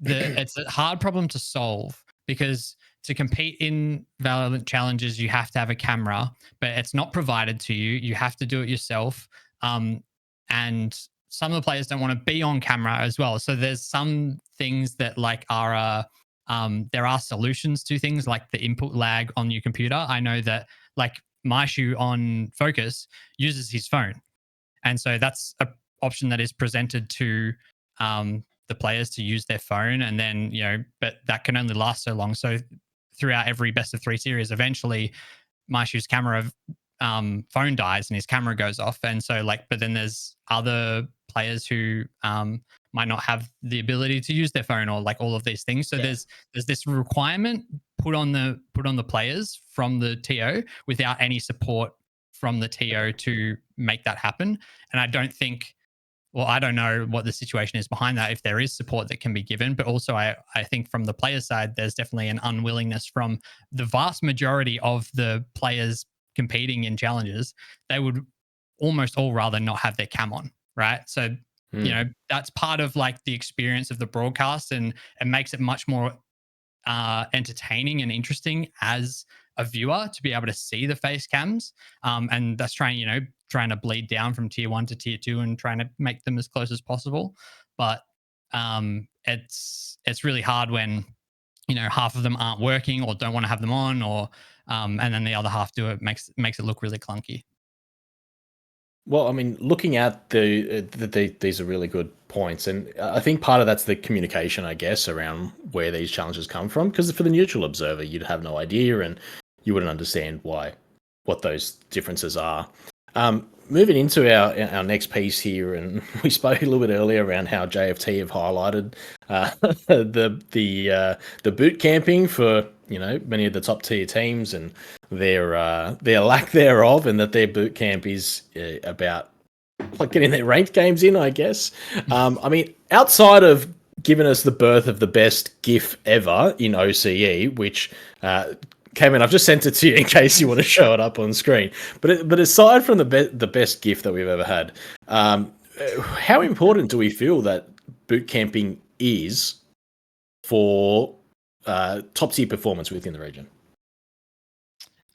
it's a hard problem to solve, because to compete in Valorant challenges you have to have a camera, but it's not provided to you. You have to do it yourself, and some of the players don't want to be on camera as well. So there's some things that like are there are solutions to things like the input lag on your computer. I know that like Maishu on Focus uses his phone, and so that's an option that is presented to the players to use their phone, and then but that can only last so long. So throughout every best of 3 series, eventually Maishu's camera phone dies and his camera goes off, and so but then there's other players who might not have the ability to use their phone, or like all of these things. So there's this requirement put on the players from the TO without any support from the TO to make that happen. And I don't know what the situation is behind that, if there is support that can be given. But also I think from the player side, there's definitely an unwillingness from the vast majority of the players competing in challenges. They would almost all rather not have their cam on, right? So that's part of like the experience of the broadcast, and it makes it much more entertaining and interesting as a viewer to be able to see the face cams, and that's trying to bleed down from tier 1 to tier 2 and trying to make them as close as possible. But it's really hard when half of them aren't working or don't want to have them on, or and then the other half do it. Makes it look really clunky. Well, I mean, looking at these are really good points, and I think part of that's the communication, I guess, around where these challenges come from. Because for the neutral observer, you'd have no idea, and you wouldn't understand what those differences are. Moving into our next piece here, and we spoke a little bit earlier around how JFT have highlighted the boot camping for many of the top tier teams, and their lack thereof, and that their boot camp is about like getting their ranked games in, I guess. I mean, outside of giving us the birth of the best GIF ever in OCE, which Cameron, I've just sent it to you in case you want to show it up on screen. But aside from the best GIF that we've ever had, how important do we feel that boot camping is for top tier performance within the region?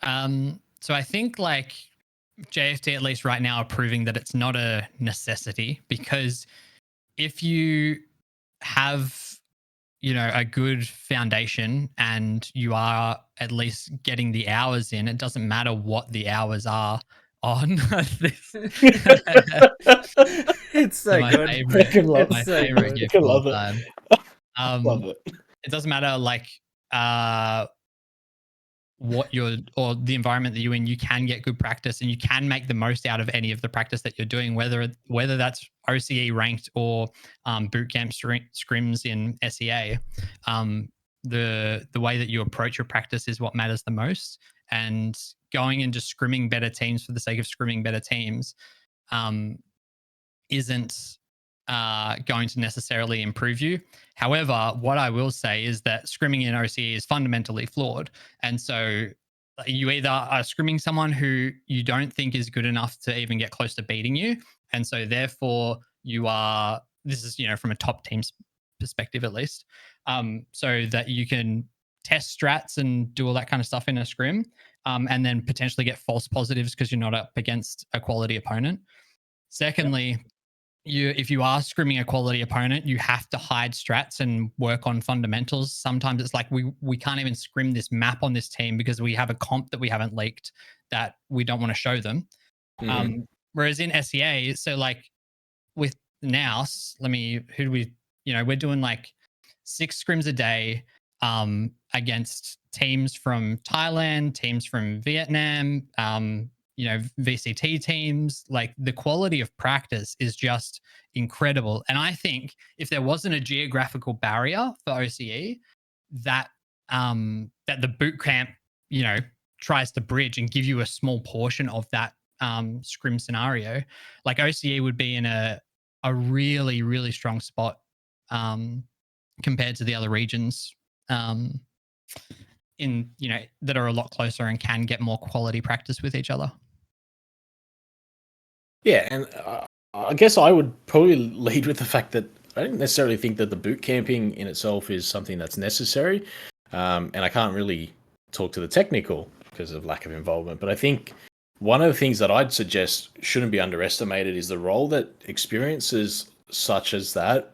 So I think like JFT, at least right now, are proving that it's not a necessity, because if you have a good foundation and you are at least getting the hours in, it doesn't matter what the hours are on this. It's so good. My favorite gift of all time. Love it. It doesn't matter like what or the environment that you're in. You can get good practice, and you can make the most out of any of the practice that you're doing, whether that's OCE ranked or bootcamp scrims in SEA. The way that you approach your practice is what matters the most, and going and just scrimming better teams for the sake of scrimming better teams isn't going to necessarily improve you. However, what I will say is that scrimming in OCE is fundamentally flawed. And so you either are scrimming someone who you don't think is good enough to even get close to beating you, And so therefore you are, this is, from a top team's perspective at least, so that you can test strats and do all that kind of stuff in a scrim, and then potentially get false positives because you're not up against a quality opponent. Secondly, if you are scrimming a quality opponent, you have to hide strats and work on fundamentals. Sometimes it's like we can't even scrim this map on this team because we have a comp that we haven't leaked that we don't want to show them. Whereas in SEA, so like with Nous, we're doing like 6 scrims a day against teams from Thailand, teams from Vietnam, VCT teams. Like the quality of practice is just incredible. And I think if there wasn't a geographical barrier for OCE that that the boot camp, tries to bridge and give you a small portion of that scrim scenario, like OCE would be in a really, really strong spot compared to the other regions that are a lot closer and can get more quality practice with each other. Yeah, and I guess I would probably lead with the fact that I don't necessarily think that the boot camping in itself is something that's necessary, and I can't really talk to the technical because of lack of involvement, but I think one of the things that I'd suggest shouldn't be underestimated is the role that experiences such as that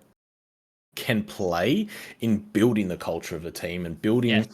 can play in building the culture of a team and building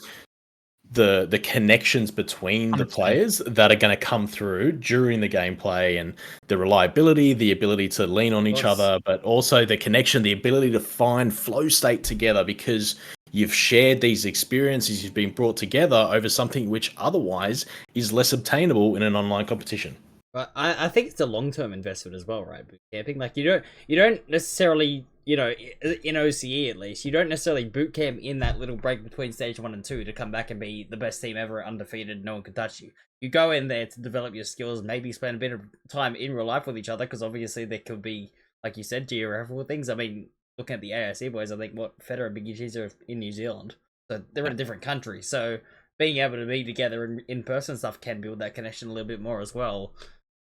the connections between 100%. The players that are going to come through during the gameplay, and the reliability, the ability to lean on each other, but also the connection, the ability to find flow state together because you've shared these experiences, you've been brought together over something which otherwise is less obtainable in an online competition. But I think it's a long-term investment as well, right? Boot camping, like you don't necessarily, in OCE at least, you don't necessarily boot camp in that little break between stage 1 and 2 to come back and be the best team ever, undefeated, no one can touch you. You go in there to develop your skills, maybe spend a bit of time in real life with each other, because obviously there could be, like you said, geographical things. I mean, looking at the AIC boys, I think Federer and Biggie G's are in New Zealand, so they're in a different country. So being able to be together in person stuff can build that connection a little bit more as well.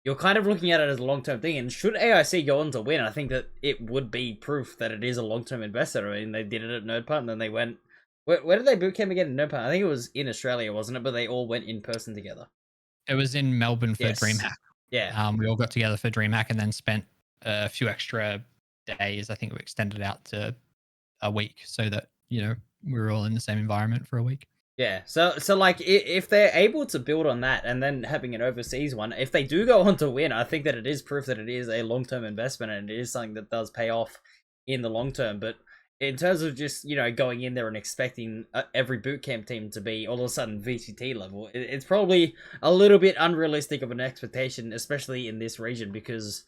You're kind of looking at it as a long-term thing, and should AIC go on to win, I think that it would be proof that it is a long-term investment. I mean, they did it at NerdPart, and then they went... Where did they boot camp again at NerdPart? I think it was in Australia, wasn't it? But they all went in person together. It was in Melbourne for DreamHack. Yeah. We all got together for DreamHack and then spent a few extra days. I think we extended out to a week so that, we were all in the same environment for a week. Yeah, so like if they're able to build on that and then having an overseas one, if they do go on to win, I think that it is proof that it is a long-term investment and it is something that does pay off in the long term. But in terms of just, going in there and expecting every bootcamp team to be all of a sudden VCT level, it's probably a little bit unrealistic of an expectation, especially in this region, because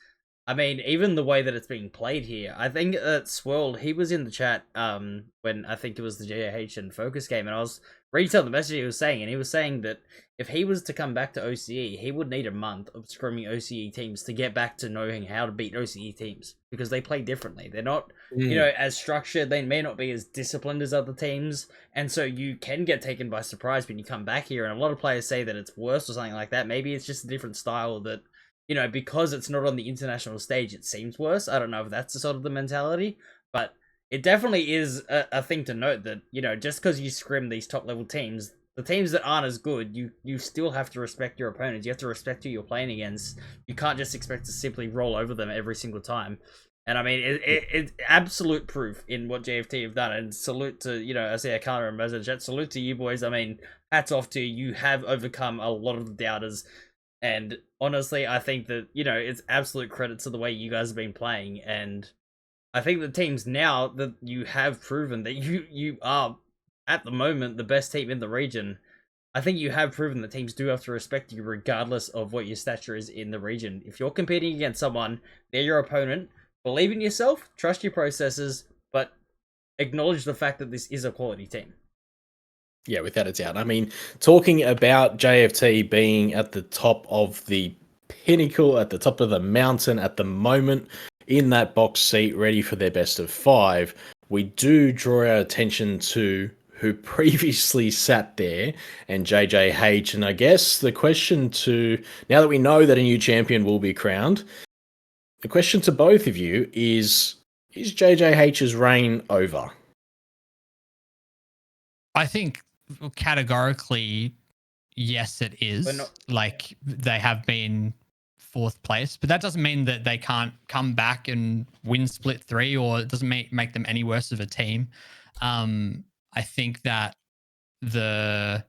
I mean, even the way that it's being played here, I think that Swirl, he was in the chat when I think it was the JH and Focus game, and I was reading some of the message he was saying, and he was saying that if he was to come back to OCE, he would need a month of scrimming OCE teams to get back to knowing how to beat OCE teams, because they play differently. They're not, as structured, they may not be as disciplined as other teams, and so you can get taken by surprise when you come back here, and a lot of players say that it's worse or something like that. Maybe it's just a different style that, because it's not on the international stage, it seems worse. I don't know if that's the sort of the mentality, but it definitely is a thing to note that, just because you scrim these top level teams, the teams that aren't as good, you still have to respect your opponents. You have to respect who you're playing against. You can't just expect to simply roll over them every single time. And I mean, it's absolute proof in what JFT have done. And salute to, I see I can't remember the chat. Salute to you boys. I mean, hats off to you. You have overcome a lot of the doubters. And honestly, I think that, it's absolute credit to the way you guys have been playing. And I think the teams now that you have proven that you are, at the moment, the best team in the region, I think you have proven that teams do have to respect you regardless of what your stature is in the region. If you're competing against someone, they're your opponent, believe in yourself, trust your processes, but acknowledge the fact that this is a quality team. Yeah, without a doubt. I mean, talking about JFT being at the top of the pinnacle, at the top of the mountain at the moment, in that box seat, ready for their best of 5, we do draw our attention to who previously sat there, and JieJieHao. And I guess the question now that we know that a new champion will be crowned, the question to both of you is JJH's reign over? I think categorically, yes, it is. But not- Like they have been fourth place, but that doesn't mean that they can't come back and win split 3, or it doesn't make them any worse of a team. I think that the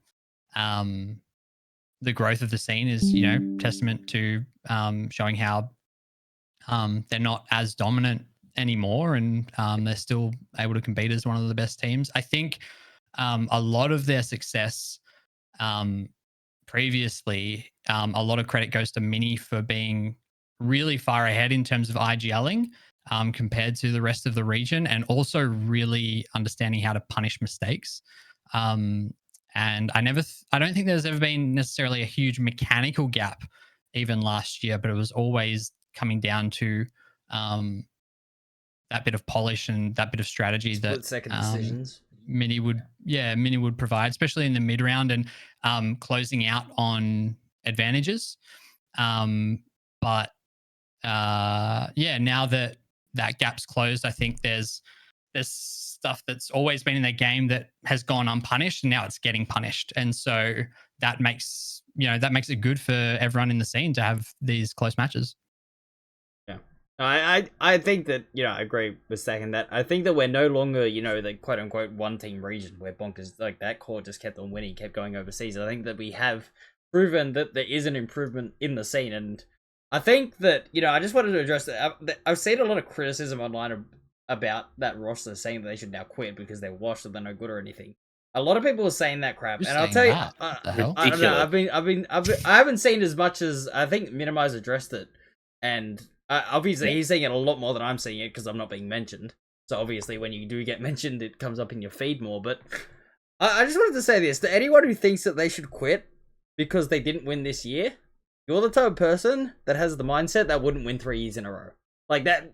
growth of the scene is, testament to showing how they're not as dominant anymore, and they're still able to compete as one of the best teams. I think a lot of their success previously, a lot of credit goes to Mini for being really far ahead in terms of IGLing compared to the rest of the region, and also really understanding how to punish mistakes. And I don't think there's ever been necessarily a huge mechanical gap even last year, but it was always coming down to that bit of polish and that bit of strategy Split second decisions. Mini would provide, especially in the mid round, and closing out on advantages. But now that gap's closed, I think there's stuff that's always been in their game that has gone unpunished, and now it's getting punished, and so that makes it good for everyone in the scene to have these close matches. I think that, I agree with second that. I think that we're no longer, the quote unquote one team region where bonkers like that core just kept on winning, kept going overseas. I think that we have proven that there is an improvement in the scene, and I think that, I just wanted to address that. I've seen a lot of criticism online about that roster, saying that they should now quit because they're washed or they're no good or anything. A lot of people are saying that crap, and I'll tell you, I don't know. I haven't seen as much as I think Minimize addressed it, and obviously he's seeing it a lot more than I'm seeing it because I'm not being mentioned. So obviously when you do get mentioned, it comes up in your feed more. But I just wanted to say this to anyone who thinks that they should quit because they didn't win this year. You're the type of person that has the mindset that wouldn't win 3 years in a row. Like that,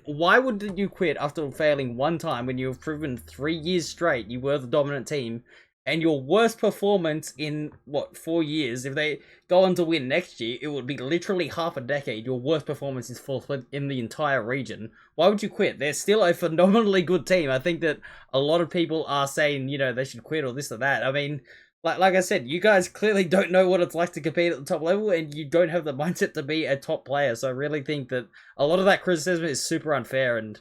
why would you quit after failing one time when you've proven 3 years straight you were the dominant team, and your worst performance in 4 years? If they go on to win next year, it would be literally half a decade. Your worst performance is fourth in the entire region. Why would you quit? They're still a phenomenally good team. I think that a lot of people are saying, they should quit or this or that. I mean, like I said, you guys clearly don't know what it's like to compete at the top level, and you don't have the mindset to be a top player. So I really think that a lot of that criticism is super unfair. And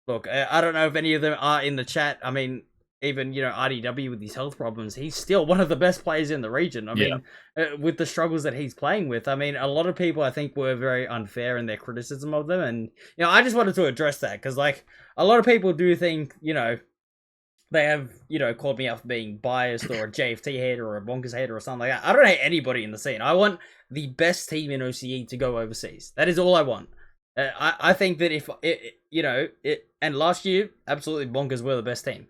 look, I don't know if any of them are in the chat. I mean, even, RDW with his health problems, he's still one of the best players in the region. I mean, with the struggles that he's playing with, I mean, a lot of people, I think, were very unfair in their criticism of them. And, I just wanted to address that because, a lot of people do think, they have, called me out for being biased or a JFT hater or a bonkers hater or something like that. I don't hate anybody in the scene. I want the best team in OCE to go overseas. That is all I want. I think that if, and last year, absolutely bonkers were the best team.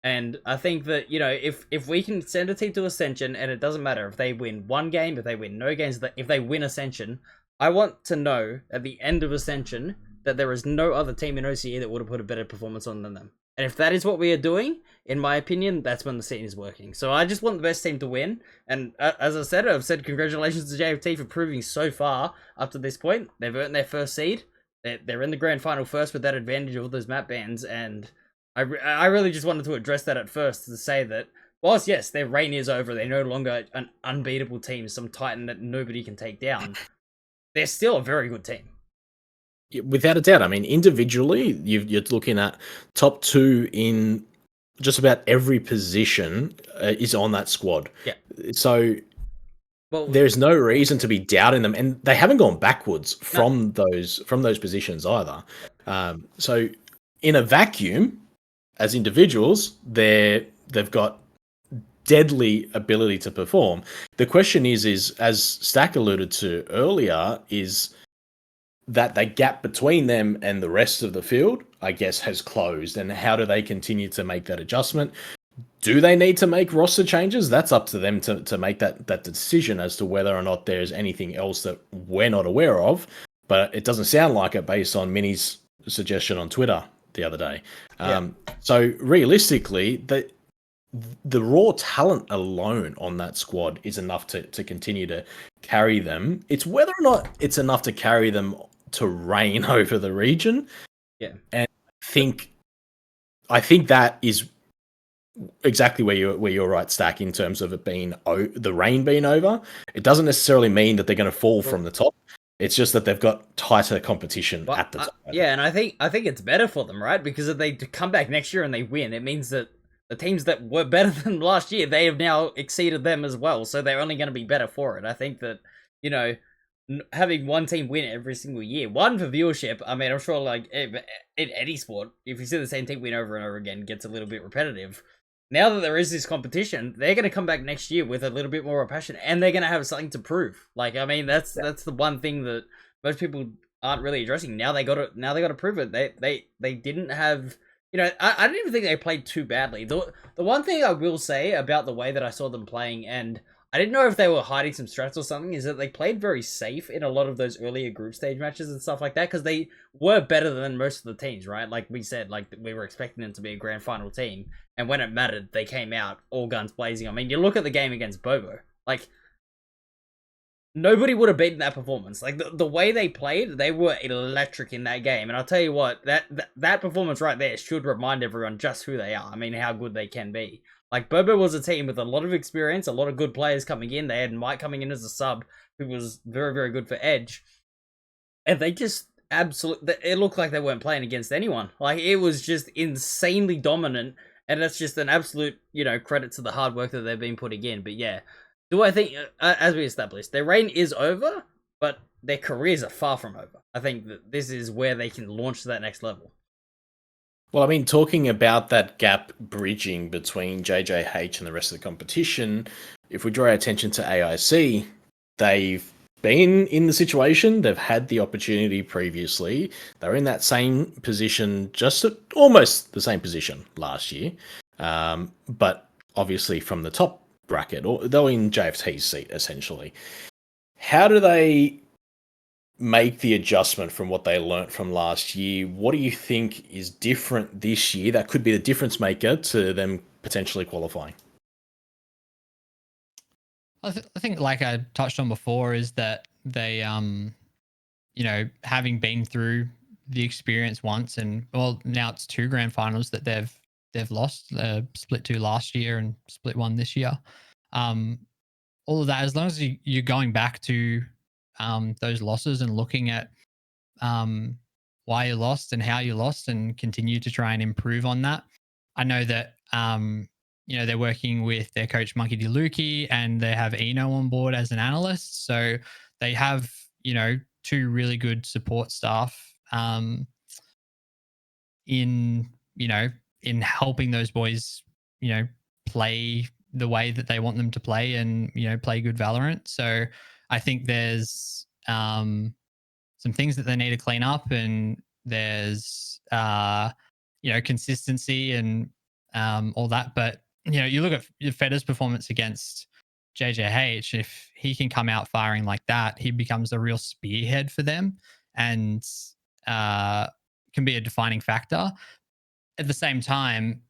And I think that, if we can send a team to Ascension, and it doesn't matter if they win one game, if they win no games, if they win Ascension, I want to know at the end of Ascension that there is no other team in OCE that would have put a better performance on than them. And if that is what we are doing, in my opinion, that's when the scene is working. So I just want the best team to win. And as I said, I've said congratulations to JFT for proving so far up to this point. They've earned their first seed. They're in the grand final first with that advantage of all those map bans. And I really just wanted to address that at first to say that, whilst yes, their reign is over, they're no longer an unbeatable team, some titan that nobody can take down. They're still a very good team. Without a doubt. I mean, individually, you're looking at top 2 in just about every position is on that squad. Yeah. So there's no reason to be doubting them, and they haven't gone backwards from those positions either. So in a vacuum, as individuals, they've got deadly ability to perform. The question is as Stack alluded to earlier, is that the gap between them and the rest of the field, I guess, has closed. And how do they continue to make that adjustment? Do they need to make roster changes? That's up to them to make that decision as to whether or not there's anything else that we're not aware of. But it doesn't sound like it based on Mini's suggestion on Twitter the other day. So realistically, the raw talent alone on that squad is enough to continue to carry them. It's whether or not it's enough to carry them to reign over the region. Yeah. And I think that is exactly where you're right, Stack, in terms of it being the reign being over. It doesn't necessarily mean that they're going to fall from the top. It's just that they've got tighter competition at the top. Yeah, and I think it's better for them, right? Because if they come back next year and they win, it means that the teams that were better than last year, they have now exceeded them as well. So they're only going to be better for it. I think that, you know, having one team win every single year, one for viewership. I mean, I'm sure like in any sport, if you see the same team win over and over again, it gets a little bit repetitive. Now that there is this competition, they're going to come back next year with a little bit more passion, and they're going to have something to prove. Like, I mean, that's the one thing that most people aren't really addressing. Now they got to prove it. They didn't have, you know, I didn't even think they played too badly. The one thing I will say about the way that I saw them playing, and I didn't know if they were hiding some strats or something, is that they played very safe in a lot of those earlier group stage matches and stuff like that, because they were better than most of the teams, right? Like we said, like we were expecting them to be a grand final team, and when it mattered, they came out all guns blazing. I mean, you look at the game against Bobo, like nobody would have beaten that performance. Like the way they played, they were electric in that game, and I'll tell you what, that performance right there should remind everyone just who they are. I mean, how good they can be. Like, Bobo was a team with a lot of experience, a lot of good players coming in. They had Mike coming in as a sub, who was very, very good for Edge. And they just absolutely... It looked like they weren't playing against anyone. Like, it was just insanely dominant. And that's just an absolute, you know, credit to the hard work that they've been putting in. But yeah, do I think, as we established, their reign is over, but their careers are far from over. I think that this is where they can launch to that next level. Well, I mean, talking about that gap bridging between JJH and the rest of the competition, if we draw our attention to AIC, they've been in the situation, they've had the opportunity previously, they're in that same position, just at almost the same position last year, but obviously from the top bracket, or they're in JFT's seat, essentially. How do they make the adjustment from what they learnt from last year? What do you think is different this year that could be the difference maker to them potentially qualifying? I think, like I touched on before, is that they, you know, having been through the experience once, and well, now it's 2 grand finals that they've lost, split 2 last year and split 1 this year. All of that, as long as you're going back to those losses and looking at why you lost and how you lost, and continue to try and improve on that. I know that you know, they're working with their coach Monkey D. Lukey, and they have Eno on board as an analyst, so they have, you know, 2 really good support staff in, you know, in helping those boys, you know, play the way that they want them to play, and, you know, play good Valorant. So I think there's some things that they need to clean up, and there's you know, consistency and all that. But, you know, you look at Fedder's performance against JJH, if he can come out firing like that, he becomes a real spearhead for them, and can be a defining factor. At the same time,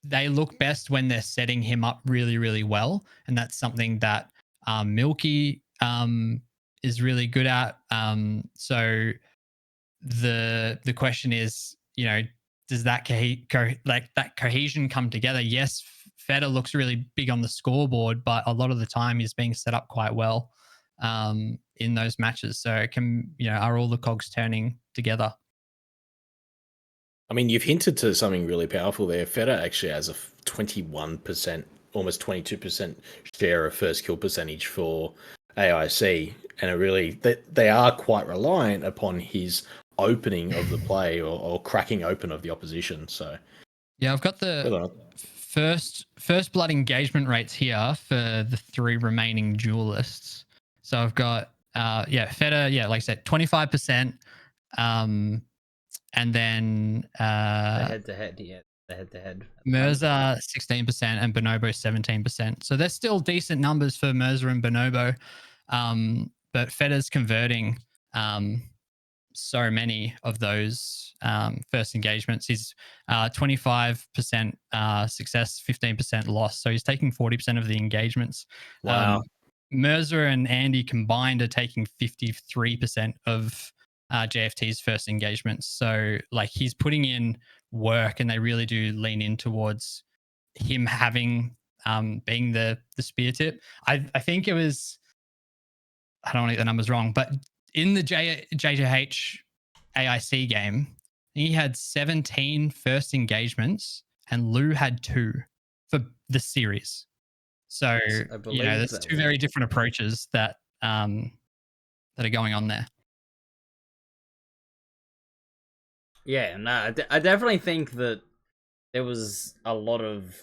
they look best when they're setting him up really, really well, and that's something that Milky is really good at. So the question is, you know, does that that cohesion come together? Yes, Fedder looks really big on the scoreboard, but a lot of the time he's being set up quite well in those matches. So it can, you know, are all the cogs turning together? I mean, you've hinted to something really powerful there. Fedder actually has a 21%, almost 22% share of first kill percentage for AIC, and it really, they are quite reliant upon his opening of the play, or cracking open of the opposition. So yeah, I've got the first blood engagement rates here for the 3 remaining duelists. So I've got Fedder, like I said, 25%, and then the head-to-head, the head-to-head. Mirza 16% and Bonobo 17%. So they're still decent numbers for Mirza and Bonobo, but Fedder's converting so many of those first engagements. He's 25% success, 15% loss. So he's taking 40% of the engagements. Wow. Mirza and Andy combined are taking 53% of JFT's first engagements. So like he's putting in work, and they really do lean in towards him having being the spear tip. I think it was, I don't want to get the numbers wrong, but in the JJH AIC game, he had 17 first engagements and Lou had 2 for the series. So, there's 2 very different approaches that that are going on there. Yeah, no, I definitely think that there was a lot of,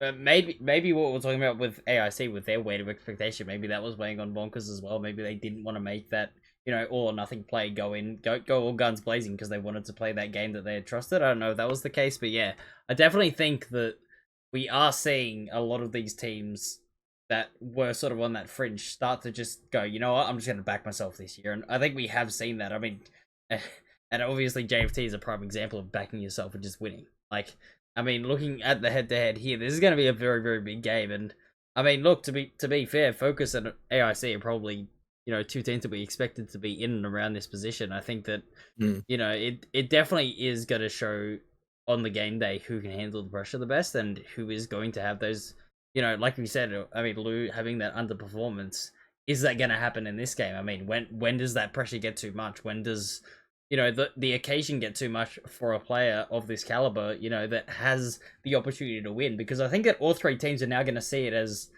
maybe what we're talking about with AIC, with their weight of expectation, maybe that was weighing on Bonkers as well. Maybe they didn't want to make that, all or nothing play, go all guns blazing because they wanted to play that game that they had trusted. I don't know if that was the case, but yeah, I definitely think that we are seeing a lot of these teams that were sort of on that fringe start to just go, you know what, I'm just going to back myself this year. And I think we have seen that. I mean, and obviously JFT is a prime example of backing yourself and just winning. Like, I mean, looking at the head-to-head here, this is going to be a very, very big game. And, I mean, look, to be fair, Focus and AIC are probably, 2 teams that we expected to be in and around this position. I think that, it definitely is going to show on the game day who can handle the pressure the best and who is going to have those, like we said, I mean, Lou having that underperformance, is that going to happen in this game? I mean, when does that pressure get too much? When does, the occasion get too much for a player of this caliber, that has the opportunity to win? Because I think that all 3 teams are now going to see it as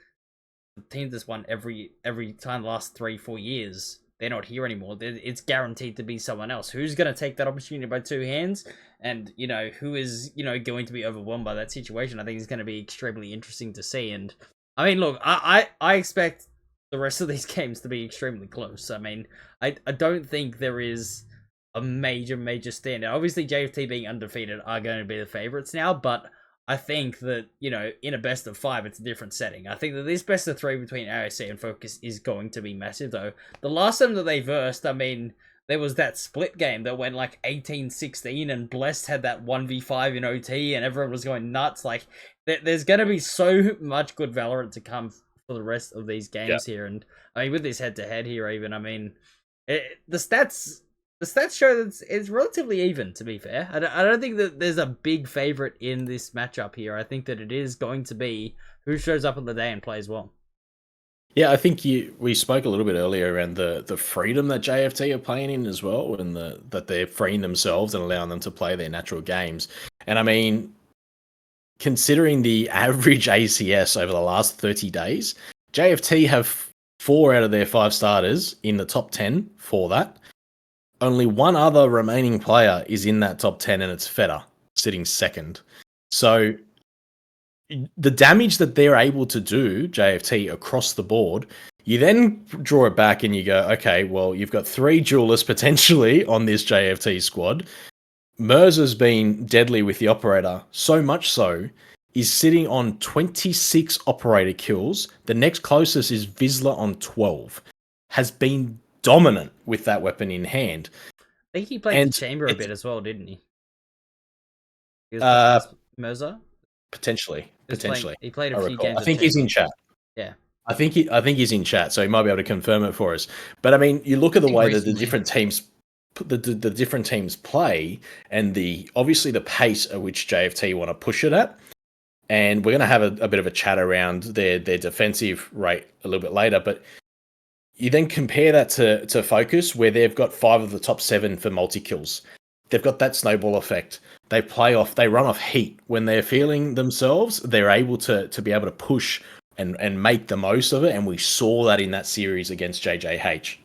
the team that's won every time the last 3-4 years. They're not here anymore. It's guaranteed to be someone else. Who's going to take that opportunity by 2 hands? And, who is, going to be overwhelmed by that situation? I think it's going to be extremely interesting to see. And, I mean, look, I expect the rest of these games to be extremely close. I mean, I don't think there is a major standout. Obviously, JFT being undefeated are going to be the favorites now, but I think that, in a best of 5, it's a different setting. I think that this best of 3 between AIC and Focus is going to be massive, though. The last time that they versed, I mean, there was that split game that went like 18-16, and Blessed had that 1v5 in OT, and everyone was going nuts. Like, there's going to be so much good Valorant to come for the rest of these games here. And, I mean, with this head-to-head here even, I mean, the stats show that it's relatively even, to be fair. I don't think that there's a big favorite in this matchup here. I think that it is going to be who shows up on the day and plays well. Yeah, I think we spoke a little bit earlier around the freedom that JFT are playing in as well, and that they're freeing themselves and allowing them to play their natural games. And I mean, considering the average ACS over the last 30 days, JFT have 4 out of their 5 starters in the top 10 for that. Only 1 other remaining player is in that top 10, and it's Feta, sitting second. So the damage that they're able to do, JFT, across the board, you then draw it back and you go, okay, well, you've got 3 duelists potentially on this JFT squad. Merza's been deadly with the operator, so much so, he's sitting on 26 operator kills. The next closest is Vizsla on 12. Has been dominant with that weapon in hand. I think he played the chamber a bit as well, didn't he? Merza? Potentially. He played a few games. I think he's in chat. Yeah. I think he's in chat, so he might be able to confirm it for us. But I mean, you look at the way that the different teams play, and obviously the pace at which JFT want to push it at. And we're going to have a bit of a chat around their defensive rate a little bit later, but you then compare that to Focus, where they've got 5 of the top 7 for multi-kills. They've got that snowball effect. They run off heat. When they're feeling themselves, they're able to be able to push and make the most of it, and we saw that in that series against JJH.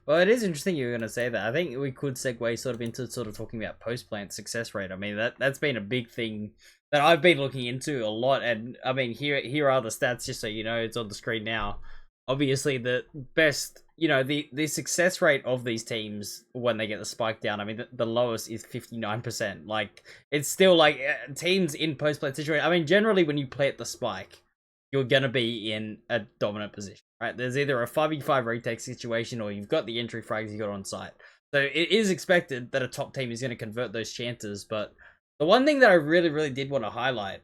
Well, it is interesting you were going to say that. I think we could segue sort of into talking about post-plant success rate. I mean, that's been a big thing that I've been looking into a lot, and I mean, here are the stats, just so you know, it's on the screen now. Obviously, the best, the success rate of these teams when they get the spike down, I mean, the lowest is 59%. Like, it's still like teams in post-plant situation. I mean, generally, when you play at the spike, you're going to be in a dominant position, right? There's either a 5v5 retake situation, or you've got the entry frags you got on site. So it is expected that a top team is going to convert those chances. But the one thing that I really, really did want to highlight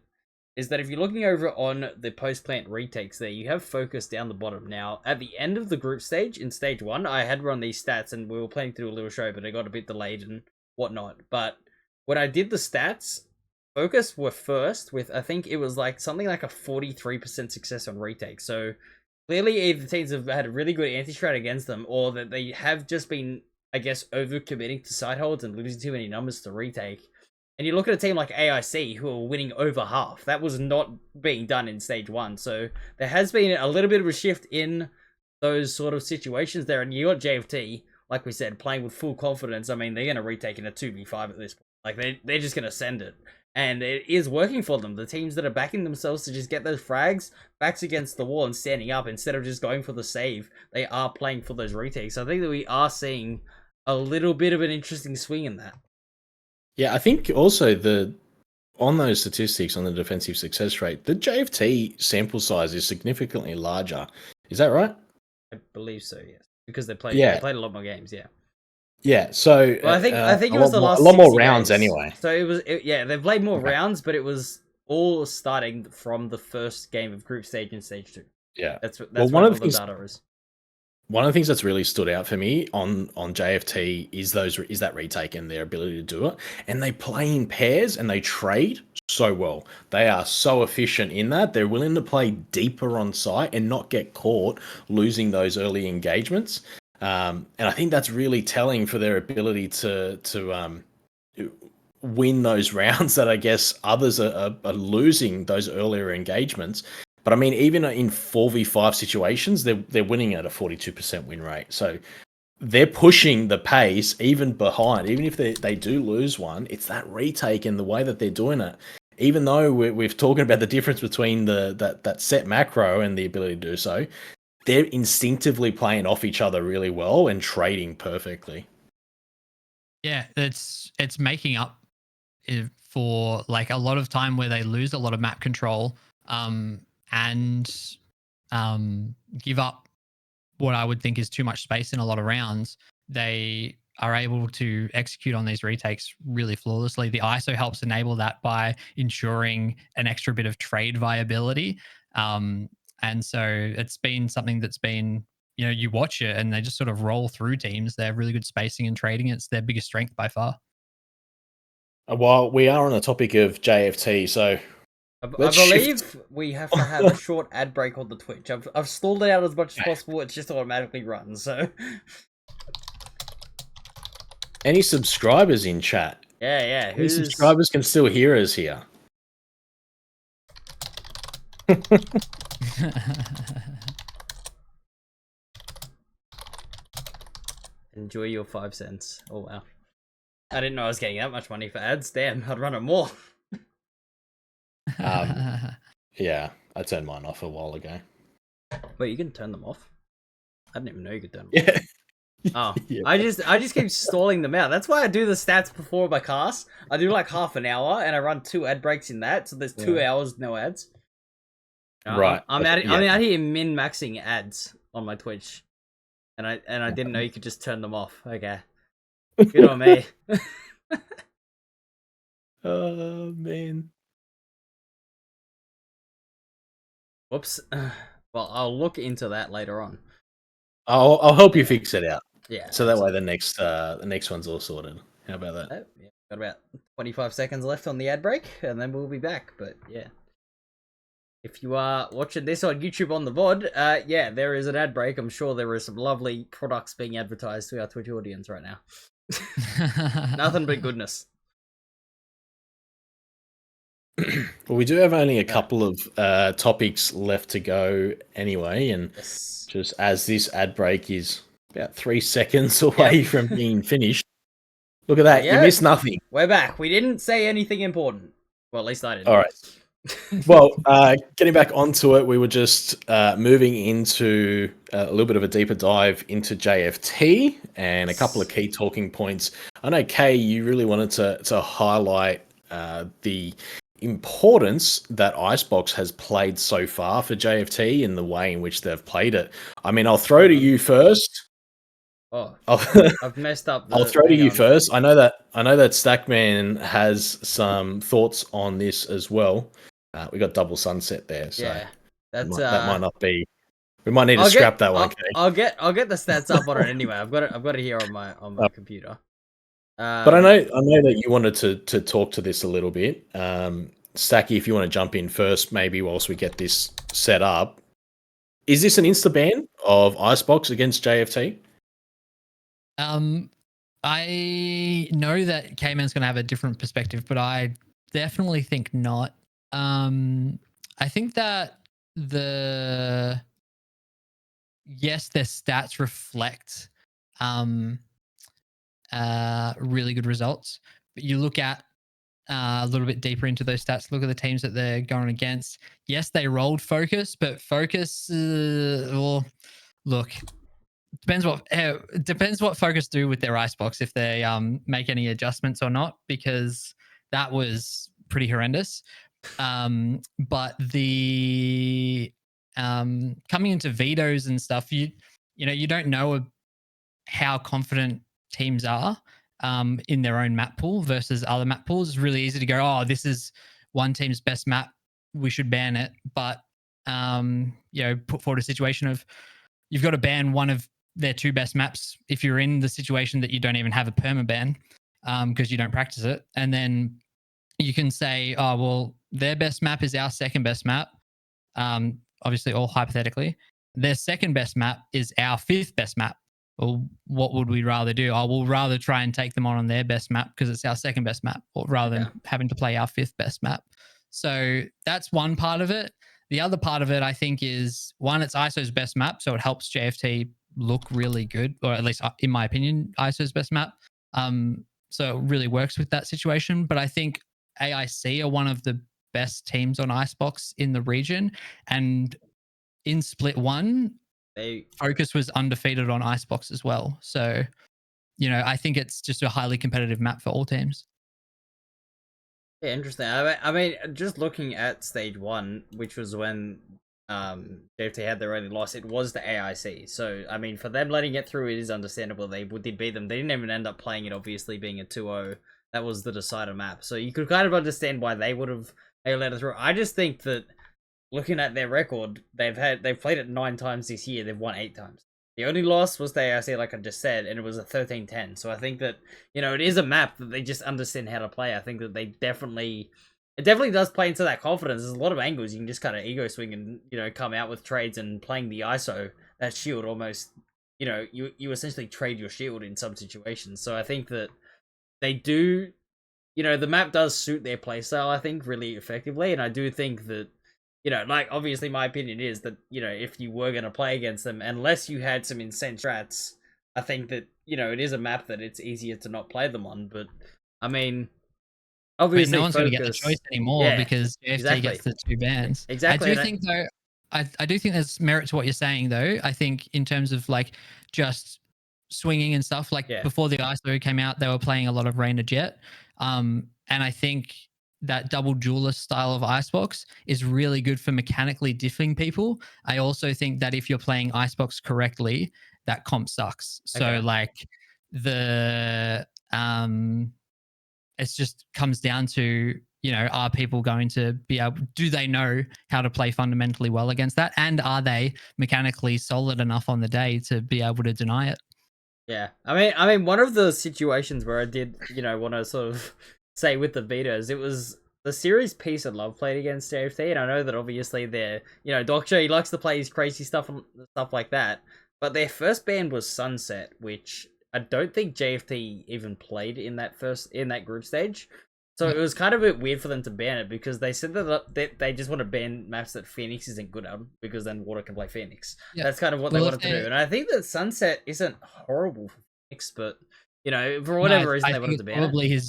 is that if you're looking over on the post-plant retakes there, you have focus down the bottom. Now, at the end of the group stage, in stage 1, I had run these stats and we were planning to do a little show, but it got a bit delayed and whatnot. But when I did the stats, focus were first with, I think it was like something like a 43% success on retake. So clearly either teams have had a really good anti-strat against them, or that they have just been, I guess, over-committing to side holds and losing too many numbers to retake. And you look at a team like AIC, who are winning over half. That was not being done in stage 1. So there has been a little bit of a shift in those sort of situations there. And you got JFT, like we said, playing with full confidence. I mean, they're going to retake in a 2v5 at this point. Like, they're just going to send it. And it is working for them. The teams that are backing themselves to just get those frags, backs against the wall and standing up instead of just going for the save, they are playing for those retakes. So I think that we are seeing a little bit of an interesting swing in that. Yeah, I think also on those statistics on the defensive success rate, the JFT sample size is significantly larger. Is that right? I believe so, yes. Because they played a lot more games, yeah. Yeah, so well, I think it was the last a lot more 60 rounds days. anyway. So yeah, they've played more rounds, but it was all starting from the first game of group stage and stage 2. Yeah, that's one of the data is. One of the things that's really stood out for me on JFT is that retake and their ability to do it. And they play in pairs and they trade so well. They are so efficient in that. They're willing to play deeper on site and not get caught losing those early engagements. And I think that's really telling for their ability to win those rounds that I guess others are losing those earlier engagements. But I mean, even in 4v5 situations, they're winning at a 42% win rate. So they're pushing the pace even behind. Even if they do lose one, it's that retake and the way that they're doing it. Even though we've talking about the difference between that set macro and the ability to do so, they're instinctively playing off each other really well and trading perfectly. Yeah, it's making up for like a lot of time where they lose a lot of map control and give up what I would think is too much space in a lot of rounds. They are able to execute on these retakes really flawlessly. The ISO helps enable that by ensuring an extra bit of trade viability. And so it's been something that's been, you watch it and they just sort of roll through teams. They have really good spacing and trading. It's their biggest strength by far. While we are on the topic of JFT, so I believe we have to have a short ad break on the Twitch. I've stalled it out as much as possible. It's just automatically run. So, any subscribers in chat? Yeah. Any subscribers can still hear us here. Enjoy your 5 cents. Oh wow. I didn't know I was getting that much money for ads. Damn, I'd run it more. Yeah, I turned mine off a while ago. Wait, you can turn them off? I didn't even know you could turn them off. Oh, yeah. I just keep stalling them out. That's why I do the stats before my cast. I do like half an hour, and I run 2 ad breaks in that, so there's 2 hours no ads. Right. I'm out here min-maxing ads on my Twitch, and I didn't know you could just turn them off. Okay, good on me. Oh man. Whoops. Well, I'll look into that later on. I'll help you fix it out. Yeah. So that way the next one's all sorted. How about that? Yeah, got about 25 seconds left on the ad break, and then we'll be back. But yeah, if you are watching this on YouTube on the VOD, yeah, there is an ad break. I'm sure there are some lovely products being advertised to our Twitch audience right now. Nothing but goodness. Well, we do have only a couple of topics left to go anyway, and just as this ad break is about 3 seconds away from being finished, look at that, you missed nothing. We're back. We didn't say anything important. Well, at least I didn't. All right. Well, getting back onto it, we were just moving into a little bit of a deeper dive into JFT and a couple of key talking points. I know, Kay, you really wanted to highlight the importance that Icebox has played so far for JFT in the way in which they've played it. I mean, I'll throw to you first. Oh, I've messed up. I'll throw to you first. I know that Stackman has some thoughts on this as well. We got double sunset there, so Yeah, that's that might not be. We might need to I'll scrap get that one. I'll get the stats up on it anyway. I've got it here on my computer. But I know that you wanted to talk to this a little bit. Stacky, if you want to jump in first, maybe whilst we get this set up. Is this an insta ban of Icebox against JFT? I know that K-Man's going to have a different perspective, but I definitely think not. I think that their stats reflect really good results, but you look at a little bit deeper into those stats, look at the teams that they're going against. Yes, they rolled Focus, but Focus, well, look, depends what Focus do with their Icebox, if they make any adjustments or not, because that was pretty horrendous. But the coming into vetoes and stuff, you don't know how confident teams are in their own map pool versus other map pools. It's really easy to go, oh, this is one team's best map, we should ban it. But put forward a situation of you've got to ban one of their two best maps if you're in the situation that you don't even have a perma ban because you don't practice it. And then you can say, oh, well, their best map is our second best map. Obviously, all hypothetically. Their second best map is our fifth best map. Well, what would we rather do? I will rather try and take them on their best map because it's our second best map, or rather than having to play our fifth best map. So that's one part of it. The other part of it, I think, is one, it's ISO's best map, so it helps JFT look really good, or at least in my opinion, ISO's best map. So it really works with that situation. But I think AIC are one of the best teams on Icebox in the region, and in Split 1, Focus was undefeated on Icebox as well. So, I think it's just a highly competitive map for all teams. Yeah, interesting. I mean, just looking at stage 1, which was when JFT had their only loss, it was the AIC. So, I mean, for them letting it through, it is understandable. They did beat them. They didn't even end up playing it, obviously, being a 2-0. That was the decider map. So you could kind of understand why they would have let it through. I just think that looking at their record, they've played it 9 times this year. They've won 8 times. The only loss was the AIC, like I just said, and it was a 13-10. So I think that, it is a map that they just understand how to play. I think that it definitely does play into that confidence. There's a lot of angles you can just kind of ego swing and, come out with trades, and playing the ISO, that shield almost, you essentially trade your shield in some situations. So I think that they do, the map does suit their playstyle, I think, really effectively. And I do think that, like, obviously my opinion is that, if you were going to play against them, unless you had some insane strats, I think that, it is a map that it's easier to not play them on. But, I mean, obviously no one's going to get the choice anymore because JFT gets the 2 bans. Exactly. I do think, though, I do think there's merit to what you're saying, though. I think in terms of, like, just swinging and stuff, like, before the ISO came out, they were playing a lot of Rainer Jet. And I think that double duelist style of Icebox is really good for mechanically diffing people. I also think that if you're playing Icebox correctly, that comp sucks. So like it just comes down to, are people going to be able, do they know how to play fundamentally well against that? And are they mechanically solid enough on the day to be able to deny it? Yeah. I mean, one of the situations where I did, want to sort of say with the betas, it was the series Peace and Love played against JFT, and I know that obviously they're, Doctor, he likes to play his crazy stuff and stuff like that, but their first ban was Sunset, which I don't think JFT even played in that group stage. So it was kind of a bit weird for them to ban it, because they said that they just want to ban maps that Phoenix isn't good at, because then Water can play Phoenix. Yeah. That's kind of what they wanted to do. And I think that Sunset isn't horrible for Phoenix, but, for whatever reason, they wanted to ban it.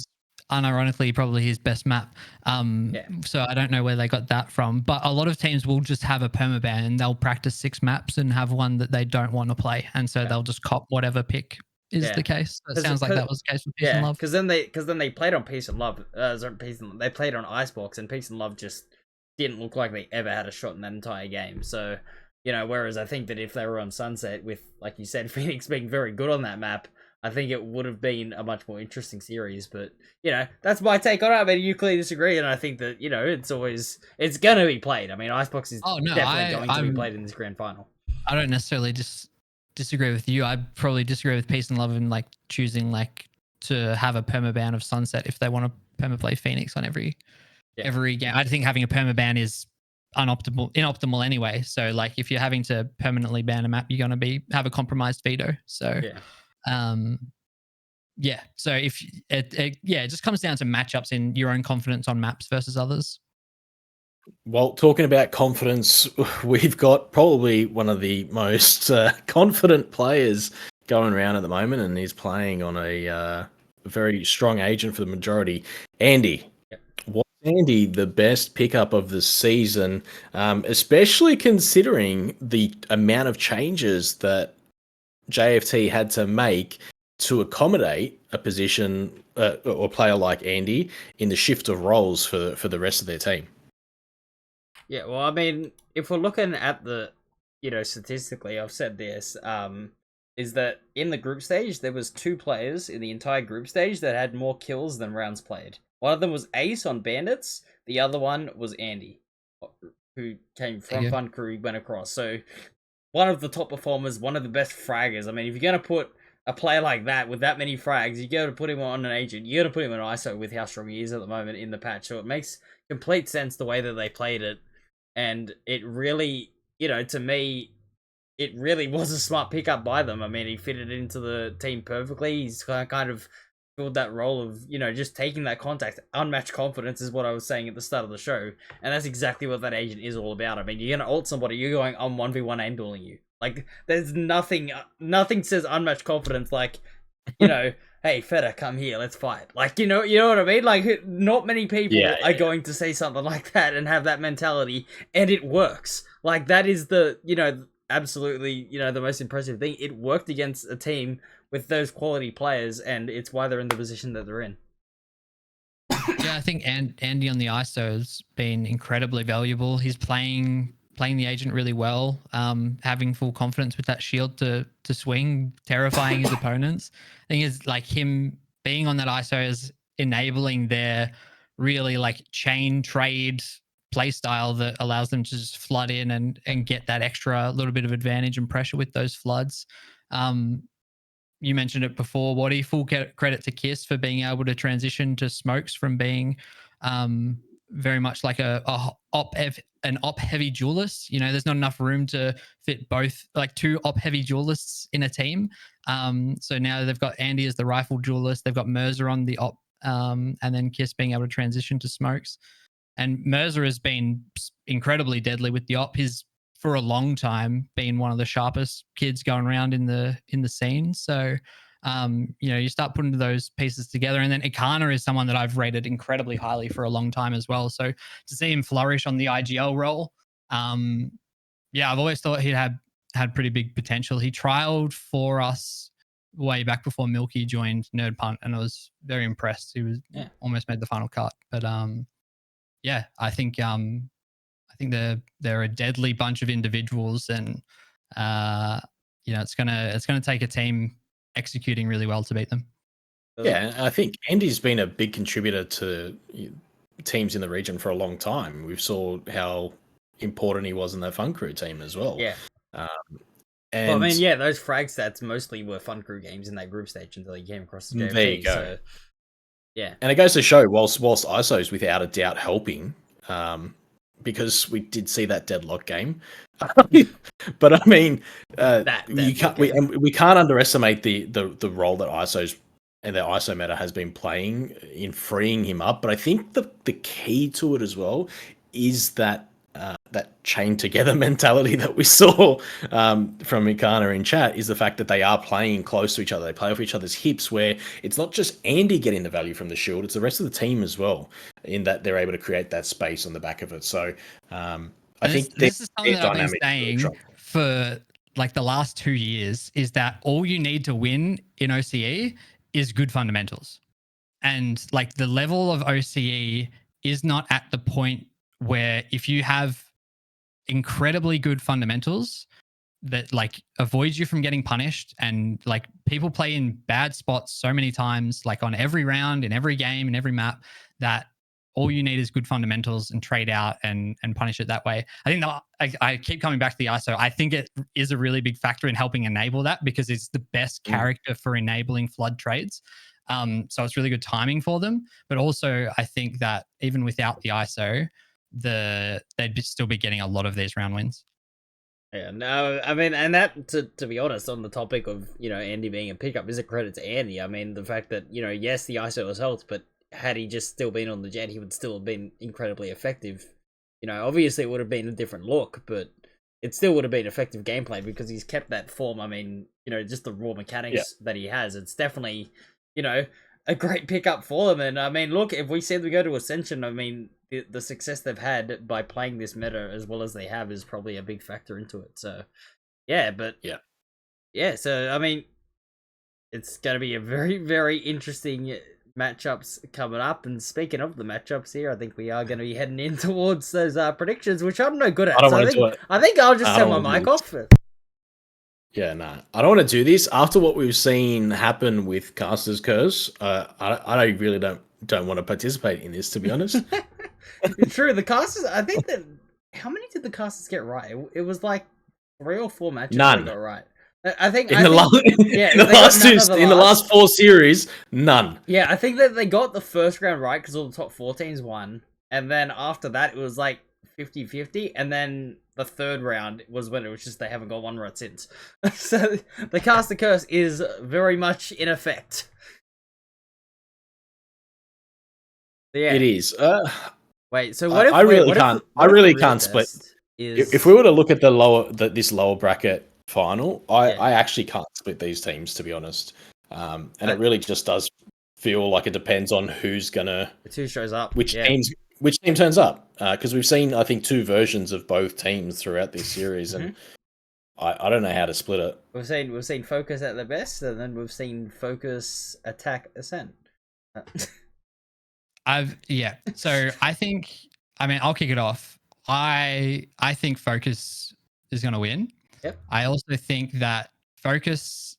Unironically, probably his best map. So I don't know where they got that from. But a lot of teams will just have a permaban, and they'll practice 6 maps and have one that they don't want to play. And so they'll just cop whatever pick is the case. It sounds like that was the case with Peace and Love. Because then they played on Peace and Love. They played on Icebox, and Peace and Love just didn't look like they ever had a shot in that entire game. So, whereas I think that if they were on Sunset with, like you said, Phoenix being very good on that map, I think it would have been a much more interesting series. But that's my take on it. I mean, you clearly disagree, and I think that it's gonna be played. I mean, Icebox is definitely going to be played in this grand final. I don't necessarily disagree with you. I probably disagree with Peace and Love and like choosing like to have a permaban of Sunset if they want to permaplay Phoenix on every game. I think having a permaban is inoptimal anyway. So like if you're having to permanently ban a map, you're going to have a compromised veto. So so if it just comes down to matchups in your own confidence on maps versus others. Well, talking about confidence, we've got probably one of the most confident players going around at the moment, and he's playing on a very strong agent for the majority, Andy. Yep. Was Andy the best pickup of the season, especially considering the amount of changes that JFT had to make to accommodate a position or player like Andy in the shift of roles for the rest of their team? Yeah, well, I mean, if we're looking at the, statistically, I've said this, is that in the group stage, there was 2 players in the entire group stage that had more kills than rounds played. One of them was Ace on Bandits, the other one was Andy, who came from Fun Crew, went across. So, one of the top performers, one of the best fraggers. I mean, if you're going to put a player like that with that many frags, you got to put him on an agent, you got to put him on ISO with how strong he is at the moment in the patch. So, it makes complete sense the way that they played it. And it really, to me, it really was a smart pickup by them. I mean, he fitted into the team perfectly. He's kind of filled that role of, just taking that contact. Unmatched confidence is what I was saying at the start of the show. And that's exactly what that agent is all about. I mean, you're going to ult somebody, you're going, I'm 1v1 and dueling you. Like, there's nothing says unmatched confidence like, hey, Feta, come here, let's fight. Like, you know what I mean? Like, not many people are going to say something like that and have that mentality, and it works. Like, that is the, absolutely, the most impressive thing. It worked against a team with those quality players, and it's why they're in the position that they're in. Yeah, I think Andy on the ISO has been incredibly valuable. He's playing the agent really well, having full confidence with that shield to swing, terrifying his opponents. I think it's like him being on that ISO is enabling their really like chain trade play style that allows them to just flood in and get that extra little bit of advantage and pressure with those floods. You mentioned it before, Waddy, full credit to Kiss for being able to transition to smokes from being very much like an op heavy duelist. There's not enough room to fit both, like 2 op heavy duelists in a team. So now they've got Andy as the rifle duelist, they've got Mercer on the op, and then Kiss being able to transition to smokes. And Mercer has been incredibly deadly with the op. He's for a long time been one of the sharpest kids going around in the scene. So you start putting those pieces together, and then Ikana is someone that I've rated incredibly highly for a long time as well. So to see him flourish on the IGL role, I've always thought he had pretty big potential. He trialed for us way back before Milky joined Nerd Punt, and I was very impressed. He was almost made the final cut, but I think they're a deadly bunch of individuals, and it's gonna take a team executing really well to beat them. Yeah, I think Andy's been a big contributor to teams in the region for a long time. We saw how important he was in that Fun Crew team as well. Yeah. And well, I mean, those frag stats mostly were Fun Crew games in that group stage until he came across the JFT. There you go. So, yeah. And it goes to show, whilst ISO's without a doubt helping, because we did see that deadlock game. But I mean, we can't underestimate the role that ISO's and the ISO meta has been playing in freeing him up. But I think the key to it as well is that chain together mentality that we saw from Ikana in chat, is the fact that they are playing close to each other. They play off each other's hips, where it's not just Andy getting the value from the shield, it's the rest of the team as well, in that they're able to create that space on the back of it. So I think this is something that I've been saying for like the last 2 years, is that all you need to win in OCE is good fundamentals. And like the level of OCE is not at the point where if you have incredibly good fundamentals, that like avoids you from getting punished, and like people play in bad spots so many times, like on every round, in every game, in every map, that all you need is good fundamentals and trade out and punish it that way. I think that I keep coming back to the ISO. I think it is a really big factor in helping enable that, because it's the best character for enabling flood trades. So it's really good timing for them. But also, I think that even without the ISO, they'd still be getting a lot of these round wins. Yeah, no, I mean, and that, to be honest, on the topic of, Andy being a pickup, is a credit to Andy. I mean, the fact that, yes, the ISO has helped, but had he just still been on the jet, he would still have been incredibly effective. Obviously it would have been a different look, but it still would have been effective gameplay because he's kept that form. I mean, just the raw mechanics that he has. It's definitely, a great pickup for them. And I mean, look, if we said we go to Ascension, I mean, the success they've had by playing this meta as well as they have is probably a big factor into it. So, yeah, but yeah. So I mean, it's going to be a very, very interesting matchups coming up. And speaking of the matchups here, I think we are going to be heading in towards those predictions, which I'm no good at. I don't want to do it. I think I'll just turn my mic off. Yeah, nah. I don't want to do this after what we've seen happen with Caster's Curse. I really don't want to participate in this, to be honest. True, the casters. I think that how many did the casters get right? It was like 3 or 4 matches None they got right. I think in the last 4 series, none. Yeah, I think that they got the first round right because all the top 4 teams won, and then after that it was like 50-50, and then the third round was when it was just they haven't got one right since. So the caster curse is very much in effect. Yeah, it is. Wait, so what if I really can't split. If we were to look at this lower bracket final, I actually can't split these teams, to be honest. And it really just does feel like it depends on who shows up, which team turns up. Because we've seen, I think, 2 versions of both teams throughout this series, and I don't know how to split it. We've seen Focus at their best, and then we've seen Focus attack Ascent. So I think, I mean, I'll kick it off. I think Focus is going to win. Yep. I also think that Focus,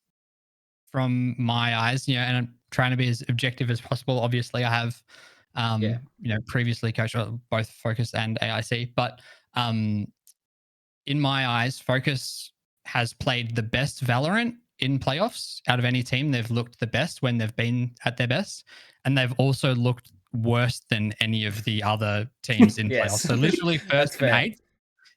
from my eyes, and I'm trying to be as objective as possible. Obviously, I have, previously coached both Focus and AIC, but in my eyes, Focus has played the best Valorant in playoffs out of any team. They've looked the best when they've been at their best, and they've also looked worse than any of the other teams in playoffs. So literally first and 8th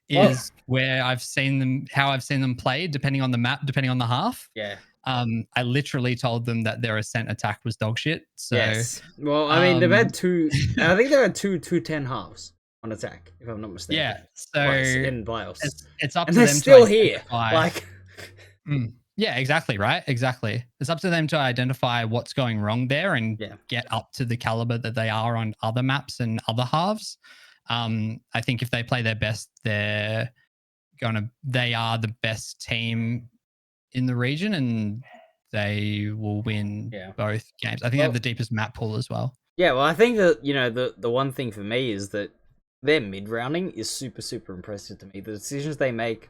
is where I've seen them play, depending on the map, depending on the half. Yeah. I literally told them that their Ascent attack was dog shit. So, yes. Well, I mean, they've had 2. I think they've had 2-10 halves on attack, if I'm not mistaken. Yeah. So in playoffs, it's up and to they're them. Still here, like. Yeah, exactly. Right. Exactly. It's up to them to identify what's going wrong there and get up to the caliber that they are on other maps and other halves. I think if they play their best, they are the best team in the region, and they will win both games. I think they have the deepest map pool as well. Yeah, well, I think that, the one thing for me is that their mid-rounding is super, super impressive to me. The decisions they make,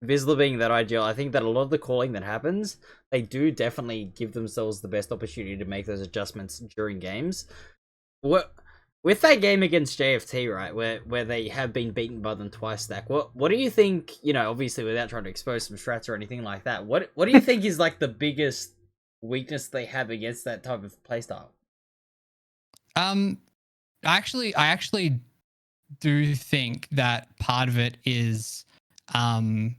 Vizsla being that ideal, I think that a lot of the calling that happens, they do definitely give themselves the best opportunity to make those adjustments during games. With that game against JFT, right, where they have been beaten by them twice stack, what do you think, obviously without trying to expose some strats or anything like that, what do you think is like the biggest weakness they have against that type of playstyle? I actually do think that part of it is them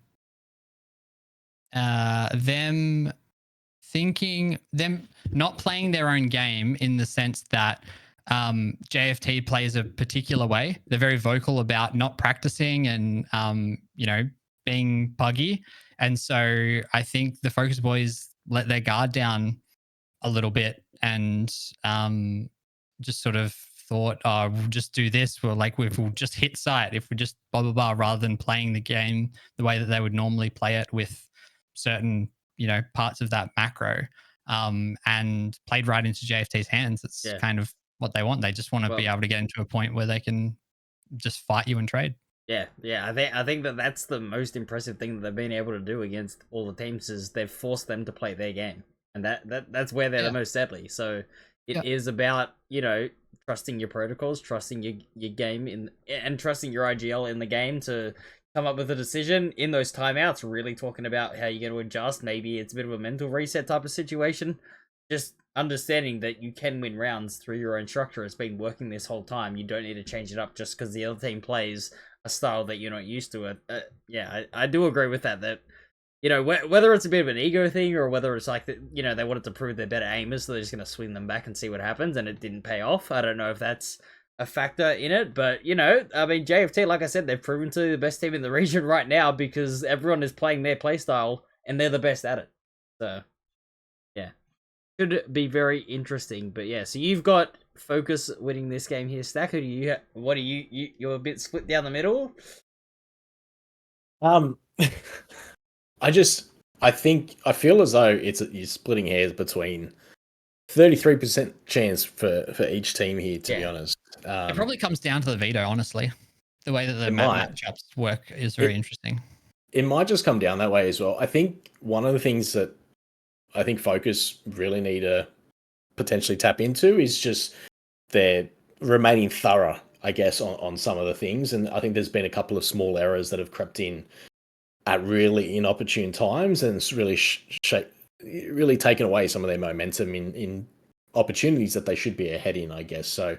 not playing their own game, in the sense that JFT plays a particular way. They're very vocal about not practicing and being buggy, and so I think the Focus boys let their guard down a little bit and just sort of thought, oh, we'll just do this. We'll just hit site, if we just blah blah blah, rather than playing the game the way that they would normally play it with certain parts of that macro, and played right into JFT's hands. It's kind of what they want. They just want to be able to get into a point where they can just fight you and trade. Yeah, I think that that's the most impressive thing that they've been able to do against all the teams is they've forced them to play their game, and that's where they're the most deadly. So it is about trusting your protocols, trusting your game and trusting your IGL in the game to come up with a decision in those timeouts. Really talking about how you're going to adjust. Maybe it's a bit of a mental reset type of situation. Just understanding that you can win rounds through your own structure. It's been working this whole time. You don't need to change it up just because the other team plays a style that you're not used to. I do agree with that. That whether it's a bit of an ego thing or whether it's like that, they wanted to prove they're better aimers, so they're just gonna swing them back and see what happens, and it didn't pay off. I don't know if that's a factor in it, but I mean, JFT, like I said, they've proven to be the best team in the region right now because everyone is playing their playstyle and they're the best at it. So yeah, should be very interesting. But yeah, so you've got Focus winning this game here, Stack. Who do you? What are you're a bit split down the middle. I feel as though you're splitting hairs between 33% chance for each team here. To be honest, it probably comes down to the veto. Honestly, the way that the matchups work is very interesting. It might just come down that way as well. I think one of the things that I think Focus really need to potentially tap into is just their remaining thorough, I guess, on some of the things. And I think there's been a couple of small errors that have crept in at really inopportune times, and it's really really taken away some of their momentum in opportunities that they should be ahead in, I guess. So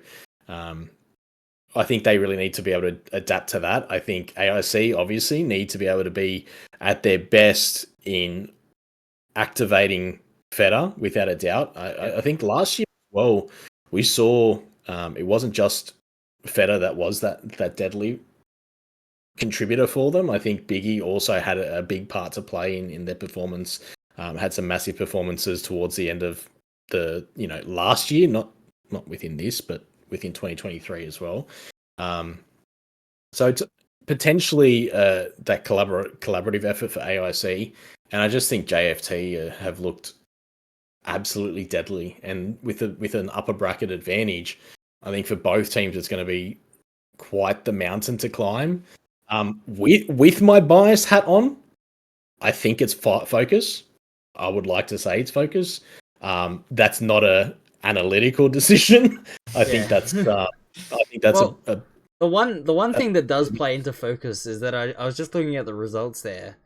I think they really need to be able to adapt to that. I think AIC obviously need to be able to be at their best in activating Feta, without a doubt. I think last year, well, we saw it wasn't just Feta that was that deadly contributor for them. I think Biggie also had a big part to play in their performance. Had some massive performances towards the end of the last year, not within this, but within 2023 as well. So it's potentially that collaborative effort for AIC, and I just think JFT have looked absolutely deadly, and with an upper bracket advantage, I think for both teams it's going to be quite the mountain to climb. With my bias hat on, I think it's Focus. I would like to say it's Focus. That's not a analytical decision. I think that's the one thing that does play into Focus is that I was just looking at the results there.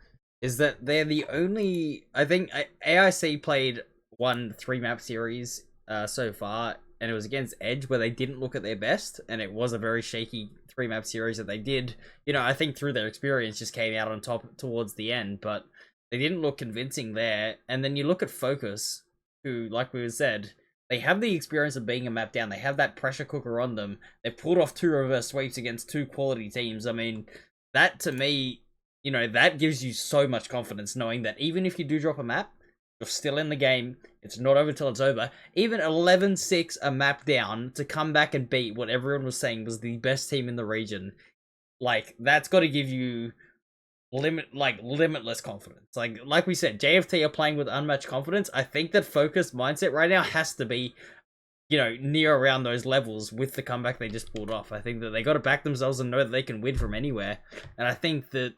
Is that they're the only, I think AIC played 3-map series so far, and it was against Edge where they didn't look at their best, and it was a very shaky 3-map series that they did. I think through their experience just came out on top towards the end, but they didn't look convincing there. And then you look at Focus, who, like we said, they have the experience of being a map down. They have that pressure cooker on them. They've pulled off 2 reverse sweeps against 2 quality teams. I mean, that to me, that gives you so much confidence knowing that even if you do drop a map, you're still in the game. It's not over till it's over. Even 11-6 a map down to come back and beat what everyone was saying was the best team in the region. Like, that's got to give you limitless confidence. Like we said, JFT are playing with unmatched confidence. I think that Focus mindset right now has to be, near around those levels with the comeback they just pulled off. I think that they got to back themselves and know that they can win from anywhere. And I think that,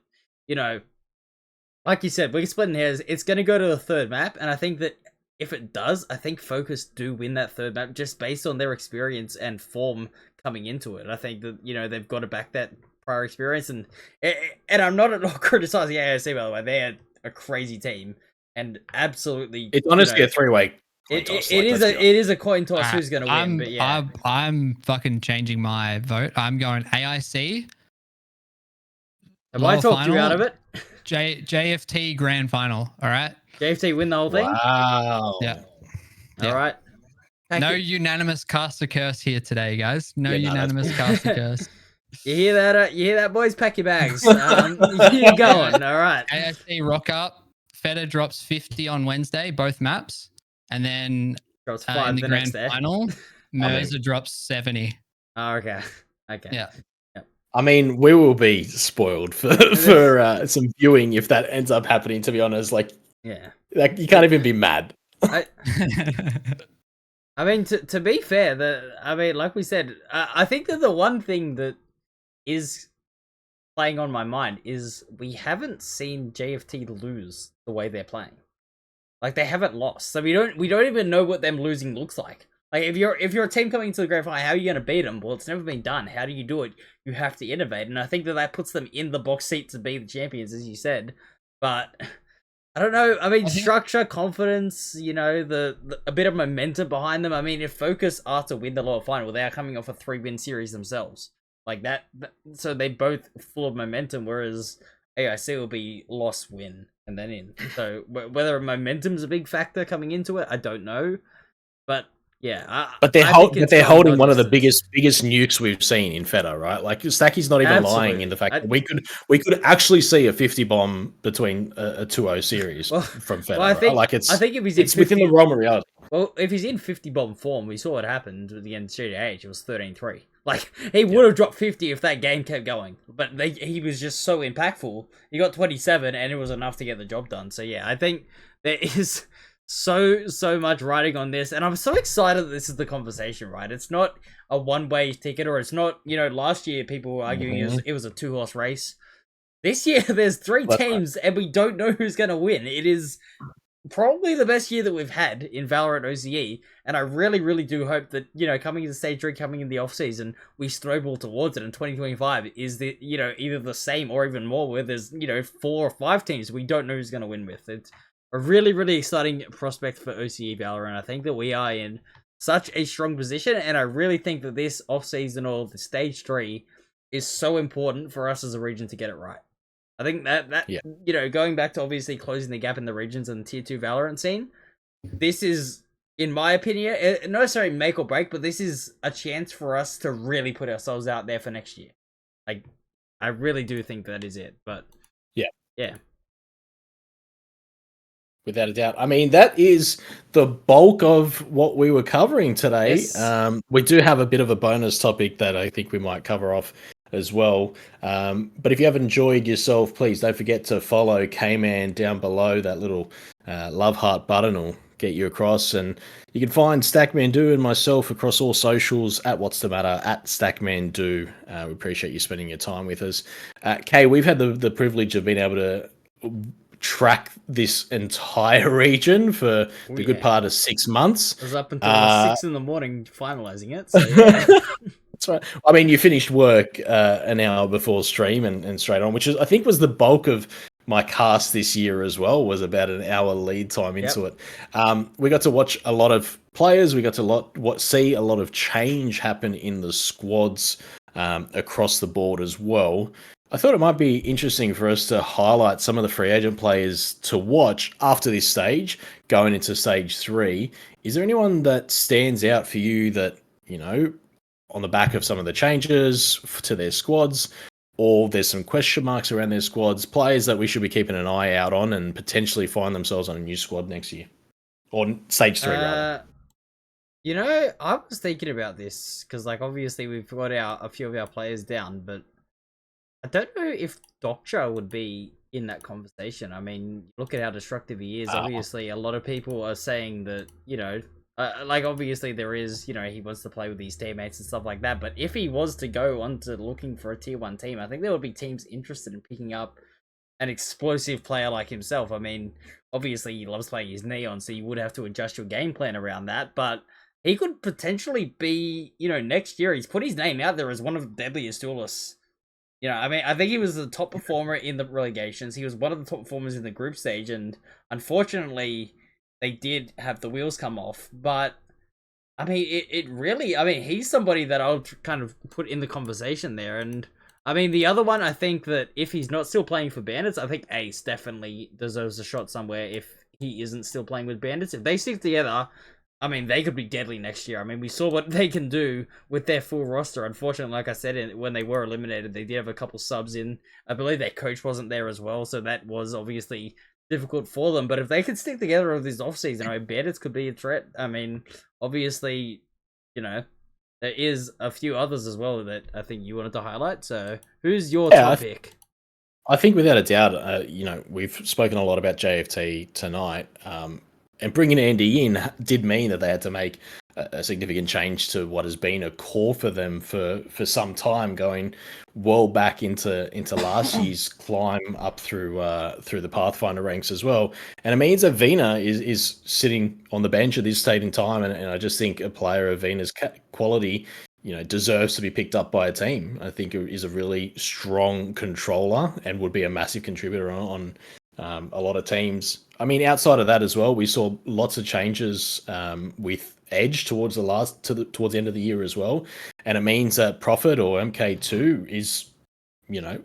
like you said, we're splitting hairs. It's going to go to the 3rd map, and I think that if it does, I think Focus do win that 3rd map just based on their experience and form coming into it. I think that, they've got to back that prior experience, and I'm not at all criticizing AOC, by the way. They're a crazy team, and absolutely, it's honestly a 3-way. It is a coin toss who's going to win. But yeah, I'm fucking changing my vote. I'm going AIC. Have I talked you out of it? JFT grand final. All right. JFT win the whole thing. Wow. Yeah. All right. No unanimous caster curse here today, guys. No unanimous caster curse. You hear that? You hear that, boys? Pack your bags. You're going. All right. AIC rock up. Feta drops 50 on Wednesday, both maps, and then drops 5 in the grand final. Merza drops 70. Oh, okay. Yeah. I mean, we will be spoiled for some viewing if that ends up happening. To be honest, yeah, you can't even be mad. I mean, to be fair, like we said, I think that the one thing that is playing on my mind is we haven't seen JFT lose the way they're playing. Like they haven't lost, so we don't even know what them losing looks like. Like if you're a team coming into the grand final, how are you going to beat them? Well, it's never been done. How do you do it? You have to innovate, and I think that puts them in the box seat to be the champions, as you said. But I don't know. I mean, structure, confidence, you know, a bit of momentum behind them. I mean, if Focus are to win the lower final, they are coming off a 3-win series themselves. Like that, so they both full of momentum, whereas AIC will be loss, win, and then in. So whether momentum's a big factor coming into it, I don't know. But yeah, but they're holding one of the biggest nukes we've seen in Feta, right? Like Stacky's not even lying in the fact that we could actually see a 50 bomb between a 2-0 series from Feta. Well, I think if it's within the realm of reality. Well, if he's in 50 bomb form, we saw what happened against JieJieHao. It was 13-3. Like, he would have dropped 50 if that game kept going. But he was just so impactful. He got 27, and it was enough to get the job done. So, yeah, I think there is so much riding on this. And I'm so excited that this is the conversation, right? It's not a one-way ticket, or it's not, you know, last year people were arguing it was a 2-horse race. This year, there's 3 teams, and we don't know who's going to win. It is probably the best year that we've had in Valorant OCE, and I really do hope that, you know, coming into stage 3, coming in the off season, we snowball towards it, and 2025 is the, you know, either the same or even more, where there's, you know, 4 or 5 teams we don't know who's going to win with. It's a really exciting prospect for OCE Valorant. I think that we are in such a strong position, and I really think that this off season or the stage 3 is so important for us as a region to get it right. I think that you know, going back to obviously closing the gap in the regions and the tier 2 Valorant scene, this is, in my opinion, not necessarily make or break, but this is a chance for us to really put ourselves out there for next year. Like, I really do think that is it. But yeah, without a doubt. I mean, that is the bulk of what we were covering today. Yes. We do have a bit of a bonus topic that I think we might cover off as well. But if you have enjoyed yourself, please don't forget to follow K-Man down below. That little love heart button will get you across. And you can find Stackmandu and myself across all socials at What's the Matter, at Stackmandu. We appreciate you spending your time with us. Kay, we've had the privilege of being able to track this entire region for the good part of 6 months. I was up until 6 in the morning finalizing it. So yeah. That's right. I mean, you finished work an hour before stream and straight on, which is, I think, was the bulk of my cast this year as well, was about an hour lead time into it. We got to watch a lot of players. We got to see a lot of change happen in the squads across the board as well. I thought it might be interesting for us to highlight some of the free agent players to watch after this stage, going into stage 3. Is there anyone that stands out for you that, you know, on the back of some of the changes to their squads, or there's some question marks around their squads, players that we should be keeping an eye out on and potentially find themselves on a new squad next year? Or stage 3, rather. You know, I was thinking about this, because, like, obviously we've got a few of our players down, but I don't know if Doctor would be in that conversation. I mean, look at how destructive he is. Obviously, a lot of people are saying that, you know, like, obviously there is, you know, he wants to play with his teammates and stuff like that, but if he was to go on to looking for a tier 1 team, I think there would be teams interested in picking up an explosive player like himself. I mean, obviously he loves playing his Neon, so you would have to adjust your game plan around that, but he could potentially be, you know, next year, he's put his name out there as one of the deadliest duelists. You know, I mean, I think he was the top performer in the relegations. He was one of the top performers in the group stage, and unfortunately, they did have the wheels come off. But, I mean, it really, I mean, he's somebody that I'll kind of put in the conversation there. And, I mean, the other one, I think that if he's not still playing for Bandits, I think Ace definitely deserves a shot somewhere if he isn't still playing with Bandits. If they stick together, I mean, they could be deadly next year. I mean, we saw what they can do with their full roster. Unfortunately, like I said, when they were eliminated, they did have a couple subs in. I believe their coach wasn't there as well, so that was obviously difficult for them. But if they could stick together over this offseason, I bet it could be a threat. I mean, obviously, you know, there is a few others as well that I think you wanted to highlight. So, who's your top pick? I think without a doubt, you know, we've spoken a lot about JFT tonight. And bringing Andy in did mean that they had to make a significant change to what has been a core for them for some time, going well back into last year's climb up through the Pathfinder ranks as well. And it means that Vina is sitting on the bench at this state in time, and I just think a player of Vina's quality, deserves to be picked up by a team. I think is a really strong controller and would be a massive contributor on a lot of teams. I mean, outside of that as well, we saw lots of changes with Edge towards the end of the year as well, and it means that Prophet or MK2 is,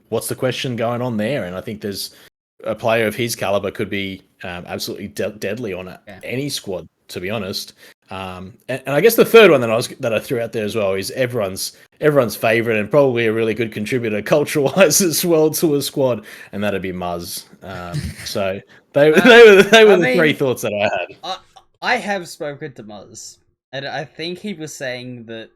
what's the question going on there? And I think there's a player of his caliber could be absolutely deadly on any squad, to be honest. And I guess the third one that I threw out there as well is everyone's favorite and probably a really good contributor culture wise as well to a squad, and that'd be Muzz. So they were the three thoughts that I had. I have spoken to Muzz, and I think he was saying that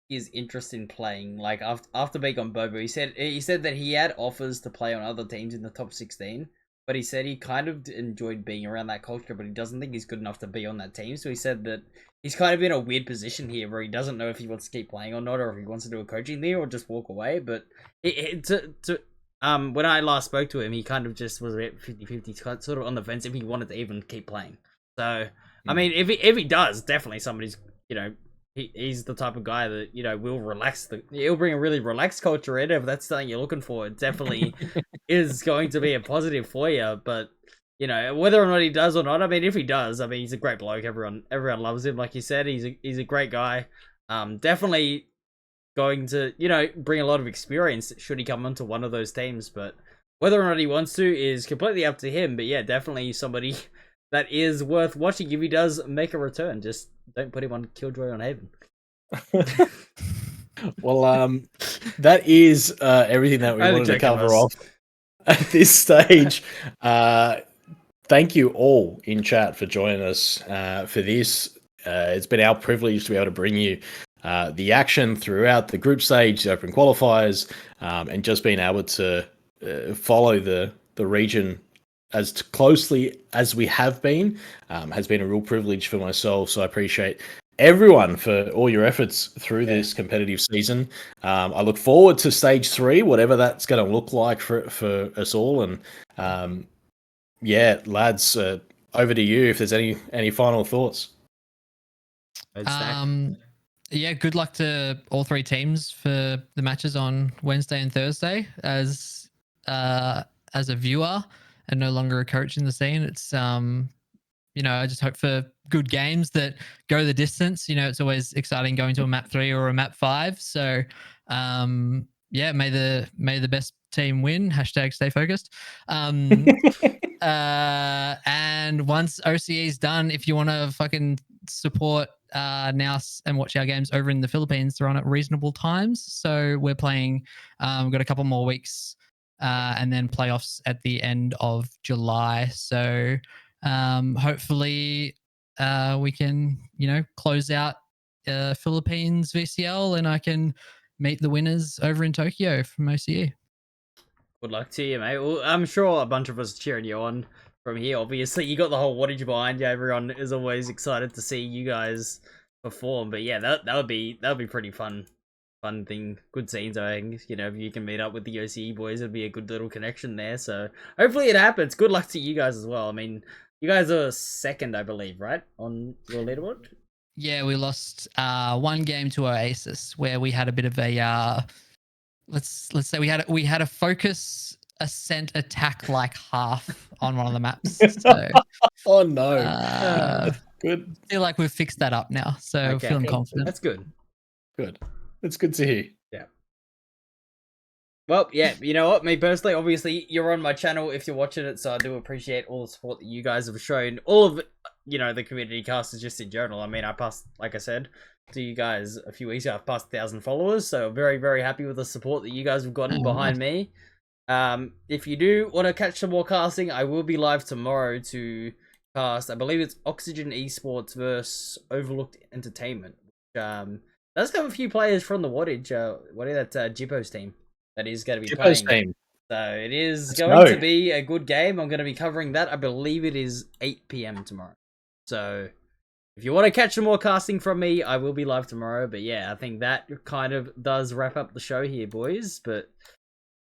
his interest in playing, like after being on Bobo, he said that he had offers to play on other teams in the top 16. But he said he kind of enjoyed being around that culture, but he doesn't think he's good enough to be on that team. So he said that he's kind of in a weird position here where he doesn't know if he wants to keep playing or not, or if he wants to do a coaching thing or just walk away. But when I last spoke to him, he kind of just was at 50-50, sort of on the fence if he wanted to even keep playing. So, I mean, if he does, definitely somebody's, he's the type of guy that, will he'll bring a really relaxed culture in. If that's something you're looking for, it definitely is going to be a positive for you. But, whether or not he does or not, I mean, if he does, I mean, he's a great bloke. Everyone loves him. Like you said, he's a great guy. Definitely going to, bring a lot of experience should he come onto one of those teams. But whether or not he wants to is completely up to him. But yeah, definitely somebody that is worth watching if he does make a return. Just don't put him on Killjoy on Haven. Well, that is everything that we wanted to cover off at this stage. Thank you all in chat for joining us for this. It's been our privilege to be able to bring you the action throughout the group stage, the open qualifiers, and just being able to follow the region as closely as we have been has been a real privilege for myself. So I appreciate everyone for all your efforts through this competitive season. I look forward to stage 3, whatever that's going to look like for us all. And lads, over to you if there's any final thoughts. Good luck to all 3 teams for the matches on Wednesday and Thursday. As a viewer and no longer a coach in the scene, it's I just hope for good games that go the distance. It's always exciting going to a map 3 or a map 5. So may the best team win. # stay focused. And once OCE is done, if you want to fucking support Nous and watch our games over in the Philippines, they're on at reasonable times. So we're playing, we've got a couple more weeks and then playoffs at the end of July. So hopefully we can, close out Philippines VCL and I can meet the winners over in Tokyo from OCE. Good luck to you, mate. Well, I'm sure a bunch of us cheering you on from here. Obviously, you got the whole wattage behind you. Everyone is always excited to see you guys perform. But yeah, that would be pretty fun thing. Good scenes, I think. If you can meet up with the OCE boys, it'd be a good little connection there. So hopefully it happens. Good luck to you guys as well. I mean, you guys are second, I believe, right, on your leaderboard? Yeah, we lost 1 game to Oasis, where we had a bit of a let's say we had a focus ascent attack like half on one of the maps. So, oh no, good. I feel like we've fixed that up now, so feeling confident. That's good. Good. That's good to hear. Yeah. Well, yeah, you know what? Me personally, obviously, you're on my channel if you're watching it, so I do appreciate all the support that you guys have shown. All of, the community casters just in general. I mean, I passed, like I said to you guys a few weeks ago, I've passed 1,000 followers, so very, very happy with the support that you guys have gotten behind me. If you do want to catch some more casting, I will be live tomorrow to cast, I believe it's Oxygen Esports versus Overlooked Entertainment. Does have a few players from the wattage, JieJieHao's team that is going to be playing. Team. So it is going to be a good game. I'm going to be covering that. I believe it is 8 PM tomorrow. So if you want to catch some more casting from me, I will be live tomorrow. But yeah, I think that kind of does wrap up the show here, boys. But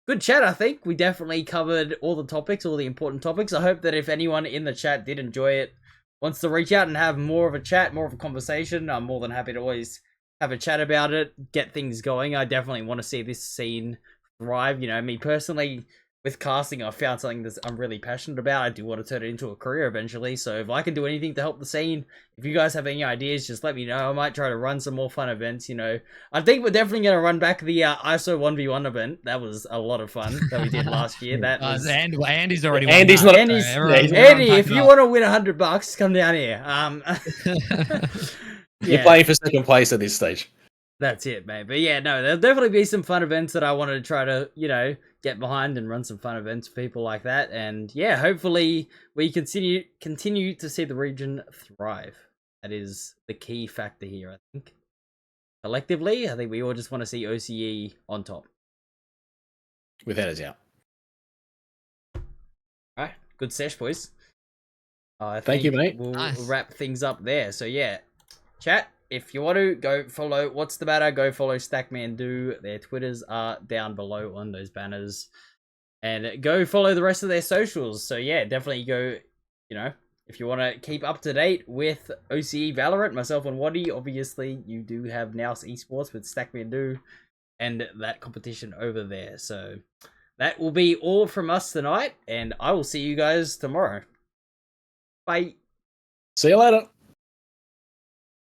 good chat, I think. We definitely covered all the topics, all the important topics. I hope that if anyone in the chat did enjoy it, wants to reach out and have more of a chat, more of a conversation, I'm more than happy to always have a chat about it, get things going. I definitely want to see this scene thrive. You know, me personally, with casting, I've found something that I'm really passionate about. I do want to turn it into a career eventually. So if I can do anything to help the scene, if you guys have any ideas, just let me know. I might try to run some more fun events, you know. I think we're definitely going to run back the ISO 1v1 event. That was a lot of fun that we did last year. That was... Andy's already Andy's won not... Andy, if you want to win $100, come down here. You're playing for second place at this stage. That's it, mate. But yeah, no, there'll definitely be some fun events that I want to try to, you know, get behind and run some fun events for people like that. And yeah, hopefully we continue to see the region thrive. That is the key factor here, I think. Collectively, I think we all just want to see OCE on top. Without a doubt. All right, good sesh, boys. Thank you, mate. We'll wrap things up there. So yeah, chat. If you want to go follow What's the Matter, go follow Stackman. Their Twitters are down below on those banners, and go follow the rest of their socials. So yeah, definitely go. You know, if you want to keep up to date with OCE Valorant, myself and Waddy, obviously you do have Nous Esports with Stackman and that competition over there. So that will be all from us tonight, and I will see you guys tomorrow. Bye. See you later.